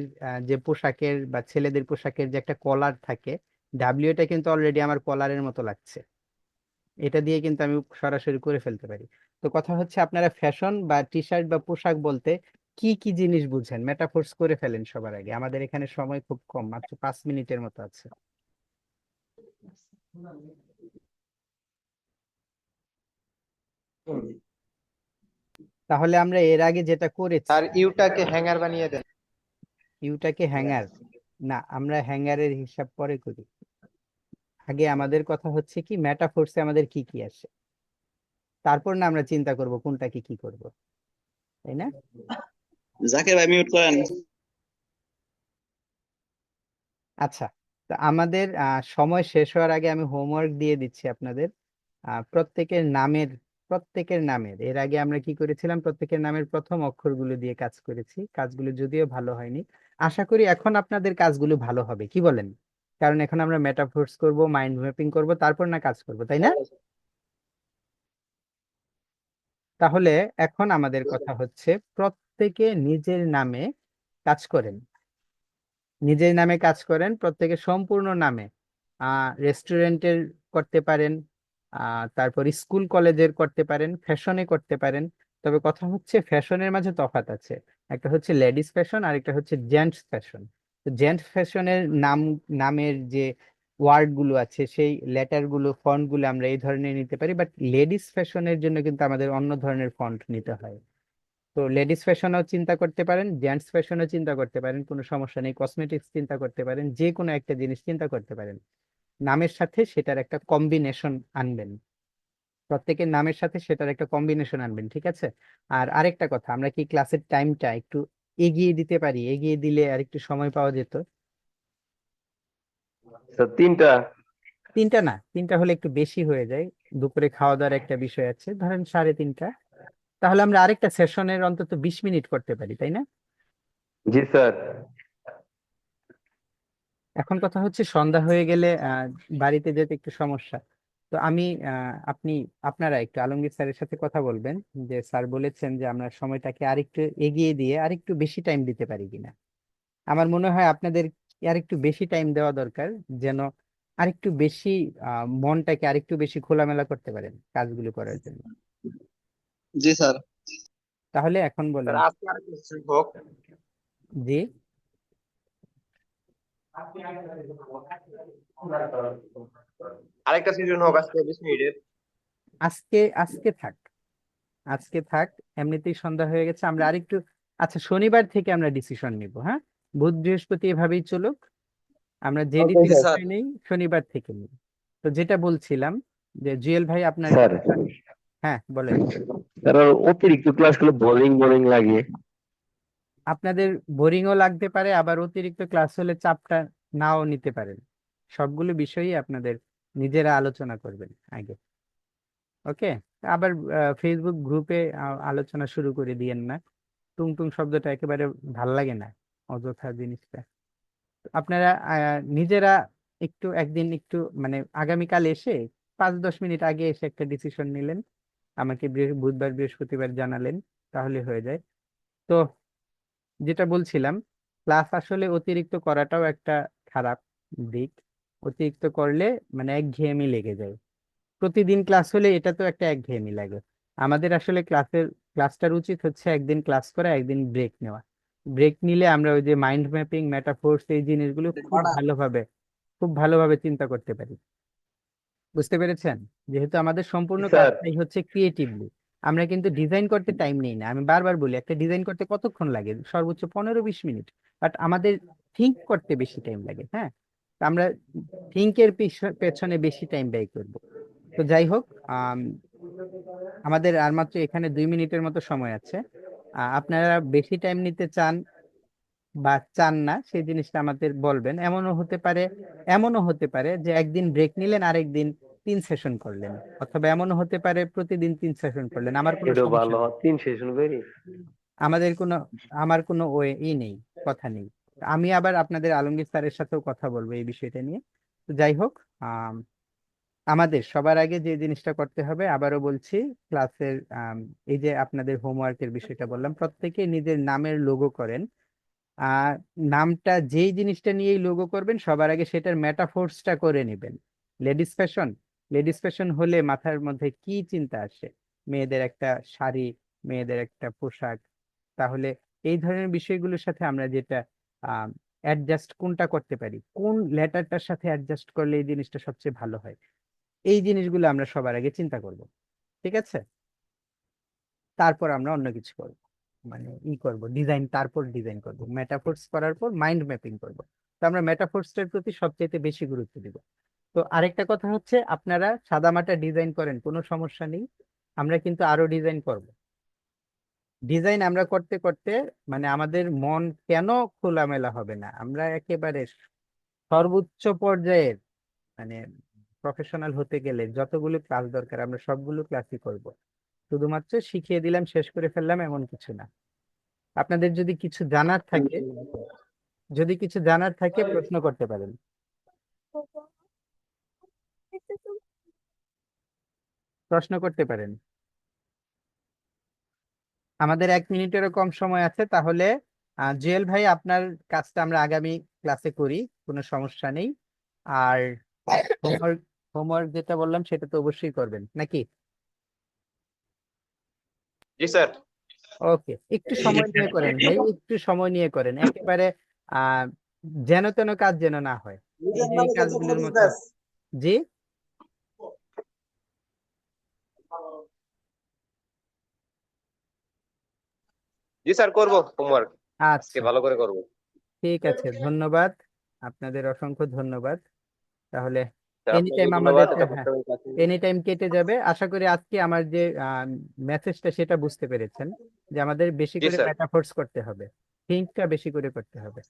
যে পোশাকের বা ছেলেদের পোশাকের যে একটা কলার থাকে, ডাব্লিউটা কিন্তু অলরেডি আমার কলারের মতো লাগছে। এটা দিয়ে কিন্তু আমি সরাসরি করে ফেলতে পারি। তো কথা হচ্ছে, আপনারা ফ্যাশন বা টি শার্ট বা পোশাক বলতে কি কি জিনিস বুঝেন? মেটাফোর্স করে ফেলেন সবার আগে, আমাদের এখানে সময় খুব কম, মাত্র 5 মিনিটের মতো আছে। তাহলে আমরা এর আগে যেটা করেছি, স্যার ইউটাকে হ্যাঙ্গার বানিয়ে দেন। ইউটাকে হ্যাঙ্গার? না, আমরা হ্যাঙ্গারের হিসাব পরে করি। আগে আমাদের কথা হচ্ছে কি, মেটাফোর্সে আমাদের কি কি আসে, তারপর না আমরা চিন্তা করব কোনটাকে কি করব, তাই না? জাকির ভাই মিউট করেন। আচ্ছা, তো আমাদের সময় শেষ হওয়ার আগে আমি হোমওয়ার্ক দিয়ে দিচ্ছি আপনাদের। প্রত্যেকের নামের প্রত্যেকের নামের, এর আগে আমরা কি করেছিলাম, প্রত্যেকের নামের প্রথম অক্ষরগুলো দিয়ে কাজ করেছি, কাজগুলো যদিও ভালো হয়নি। আশা করি এখন আপনাদের কাজগুলো ভালো হবে, কি বলেন? কারণ এখন আমরা মেটাফোর্স করব, মাইন্ড ম্যাপিং করব, তারপর না কাজ করব, তাই না? তাহলে এখন আমাদের কথা হচ্ছে প্রত্যেকে নিজের নামে কাজ করেন, নিজের নামে কাজ করেন, প্রত্যেকে সম্পূর্ণ নামে। রেস্টুরেন্টের করতে পারেন, তারপর স্কুল কলেজের করতে পারেন, ফ্যাশনে করতে পারেন। তবে কথা হচ্ছে ফ্যাশনের মাঝে তফাৎ আছে, একটা হচ্ছে লেডিস ফ্যাশন আর একটা হচ্ছে জেন্টস ফ্যাশন। তো জেন্টস ফ্যাশনের নামের যে ওয়ার্ড গুলো আছে, সেই লেটার গুলো, ফন্ট গুলো আমরা এই ধরনের নিতে পারি, বাট লেডিস ফ্যাশনের জন্য কিন্তু আমাদের অন্য ধরনের ফন্ট নিতে হয়। তো লেডিস ফ্যাশনও চিন্তা করতে পারেন, জেন্টস ফ্যাশনও চিন্তা করতে পারেন, কোনো সমস্যা নেই। কসমেটিক্স চিন্তা করতে পারেন, যে কোনো একটা জিনিস চিন্তা করতে পারেন। নামের সাথে সেটার একটা কম্বিনেশন আনবেন, প্রত্যেকের নামের সাথে সেটার একটা কম্বিনেশন আনবেন, ঠিক আছে? আর আরেকটা কথা, আমরা কি ক্লাসের টাইমটা একটু এগিয়ে দিতে পারি? এগিয়ে দিলে আর একটু সময় পাওয়া যেত। স্যার 3টা। 3টা না, 3টা হলে একটু বেশি হয়ে যায়, দুপুরে খাওয়া দাওয়ার একটা বিষয় আছে, ধরেন 3:30। তাহলে আমরা আরেকটা সেশনের অন্তত 20 মিনিট করতে পারি, তাই না? জি স্যার। এখন কথা হচ্ছে সন্ধ্যা হয়ে গেলে বাড়িতে যেতে একটু সমস্যা। তো আমি আপনারা একটু আলমগীর স্যারের সাথে কথা বলবেন, যে স্যার বলেছেন যে আমরা সময়টাকে আরেকটু এগিয়ে দিয়ে আরেকটু বেশি টাইম দিতে পারি কিনা। আমার মনে হয় আপনাদের আরেকটু বেশি টাইম দেওয়া দরকার, যেন আরেকটু বেশি মনটাকে আরেকটু বেশি খোলামেলা করতে পারেন কাজগুলো করার জন্য। জি স্যার। তাহলে এখন স্যার বলেন। আজকে আরেকটা সেশন হোক, জি, আরেকটা সেশন হোক আজকে 20 মিনিটের। আজকে আজকে থাক, আজকে থাক। এমনিতেই সন্ধ্যা হয়ে গেছে, আমরা আরেকটু, আচ্ছা শনিবার থেকে আমরা ডিসিশন নিব, হ্যাঁ? বুধ বৃহস্পতি এভাবেই চলুক, আমরা যে ওকে স্যার। স্যার ডিসিশন নেই শনিবার থেকে নিই। তো যেটা বলছিলাম, যে জুয়েল ভাই আপনার স্যার, একটা, হ্যাঁ বলেন। স্যার অতিরিক্ত ক্লাসগুলো বোরিং বোরিং লাগে। আপনাদের বোরিংও লাগতে পারে, আবার অতিরিক্ত ক্লাস হলে চাপটা নাও নিতে পারেন। সবগুলো বিষয়ই আপনাদের নিজেরা আলোচনা করবেন আগে, ওকে? আবার ফেসবুক গ্রুপে আলোচনা শুরু করে দিয়েন না, টুং টুং শব্দটা একেবারে ভাল লাগে না, অযথা জিনিসটা। আপনারা নিজেরা একটু একদিন একটু মানে আগামীকাল এসে 5-10 মিনিট আগে এসে একটা ডিসিশন নিলেন, আমাকে বুধবার বৃহস্পতিবার জানালেন, তাহলে হয়ে যায়। তো যেটা বলছিলাম, ক্লাস আসলে অতিরিক্ত করাটাও একটা খারাপ দিক। অতিরিক্ত করলে মানে একঘেয়েমি লেগে যায়, প্রতিদিন ক্লাস হলে এটা তো একটা একঘেয়েমি লাগে। আমাদের আসলে ক্লাসটার উচিত হচ্ছে একদিন ক্লাস করা, একদিন ব্রেক নেওয়া। ব্রেক নিলে আমরা ওই যে মাইন্ড ম্যাপিং, মেটাফোর্স, এই জিনিসগুলো খুব ভালোভাবে চিন্তা করতে পারি। বুঝতে পেরেছেন? যেহেতু আমাদের সম্পূর্ণ স্যার, কাজটাই হচ্ছে ক্রিয়েটিভলি, আমরা কিন্তু ডিজাইন করতে টাইম নেই না। আমি বারবার বলি, একটা ডিজাইন করতে কতক্ষণ লাগে? সর্বোচ্চ 15-20 মিনিট। বাট আমাদের থিঙ্ক করতে বেশি টাইম লাগে, হ্যাঁ? তা আমরা থিঙ্কের পেছনে বেশি টাইম ব্যয় করব। তো যাই হোক, আম, আমাদের আর মাত্র এখানে 2 মিনিটের মতো সময় আছে। আপনারা বেশি টাইম নিতে চান বা চান না, সেই জিনিসটা আমাদের বলবেন। এমনও হতে পারে যে একদিন ব্রেক নিলেন, আরেকদিন 3 সেশন করলেন, অথবা এমনও হতে পারে প্রতিদিন 3 সেশন করলেন, আমার কোনো এটা সমস্যা ভালো নেই। হয় 3 সেশন করি। আমাদের কোনো আমার কোনো নেই, কথা নেই। আমি আবার আপনাদের আলমগীর স্যারের সাথেও কথা বলবো এই বিষয়টা নিয়ে। তো যাই হোক, আমাদের সবার আগে যে জিনিসটা করতে হবে, আবারও বলছি, ক্লাসের এই যে আপনাদের হোমওয়ার্কের বিষয়টা বললাম, প্রত্যেকে নিজের নামের লোগো করেন। আর নামটা যেই জিনিসটা নিয়েই লোগো করবেন, সবার আগে সেটার মেটাফোর্সটা করে নেবেন। লেডিস ফ্যাশন, লেডিস ফ্যাশন হলে মাথার মধ্যে কি চিন্তা আসে? মেয়েদের একটা শাড়ি, মেয়েদের একটা পোশাক। তাহলে এই ধরনের বিষয়গুলোর সাথে আমরা যেটা অ্যাডজাস্ট কোনটা করতে পারি, কোন লেটারটার সাথে অ্যাডজাস্ট করলে এই জিনিসটা সবচেয়ে ভালো হয়, এই জিনিসগুলো আমরা সবার আগে চিন্তা করব, ঠিক আছে? তারপর আমরা অন্য কিছু করব, মানে করব ডিজাইন, তারপর ডিজাইন করব, মেটাফোর্স করার পর মাইন্ড ম্যাপিং করব। তো আমরা মেটাফোর্সটার প্রতি সবচেয়ে বেশি গুরুত্ব দিব। তো আরেকটা কথা হচ্ছে, আপনারা সাদামাটা ডিজাইন করেন, কোনো সমস্যা নেই, আমরা কিন্তু আরো ডিজাইন করব। ডিজাইন আমরা করতে করতে মানে আমাদের মন কেন খোলামেলা হবে না? আমরা একেবারে সর্বোচ্চ পর্যায়ের মানে প্রফেশনাল হতে গেলে যতগুলো ক্লাস দরকার আমরা সবগুলো ক্লাসই করব। শুধুমাত্র শিখিয়ে দিলাম, শেষ করে ফেললাম এমন কিছু না। আপনাদের যদি কিছু জানার থাকে, প্রশ্ন করতে পারেন। প্রশ্ন করতে পারেন। আমাদের 1 মিনিটেরও কম সময় আছে, তাহলে জুয়েল ভাই আপনার কাজটা আমরা আগামী ক্লাসে করি, কোনো সমস্যা নেই। আর হোমওয়ার্ক হোমওয়ার্ক যেটা বললাম সেটা তো অবশ্যই করবেন নাকি? জি স্যার। ওকে, একটু সময় নিয়ে করেন ভাই, একটু সময় নিয়ে করেন, একেবারে আহ যেন তেন কাজ যেন না হয়, এই যে এই কাজগুলোর মতো। জি, জি স্যার, করবো হোমওয়ার্ক আজকে আচ্ছা ভালো করে করবো। ঠিক আছে, ধন্যবাদ, আপনাদের অসংখ্য ধন্যবাদ। তাহলে স্যার এনি আপনাকে টাইম ধন্যবাদ, আমাদের, এটা হ্যাঁ, করতে আমি কাছে। এনি টাইম কেটে যাবে। আশা করি আজকে আমার যে মেসেজটা সেটা বুঝতে পেরেছেন, যে আমাদের বেশি জি করে স্যার। মেটাফোর্স করতে হবে, থিঙ্কটা বেশি করে করতে হবে,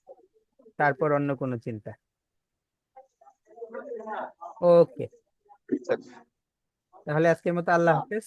তারপর অন্য কোনো চিন্তা। ওকে, স্যার। তাহলে আজকের মতো আল্লাহ হাফেজ।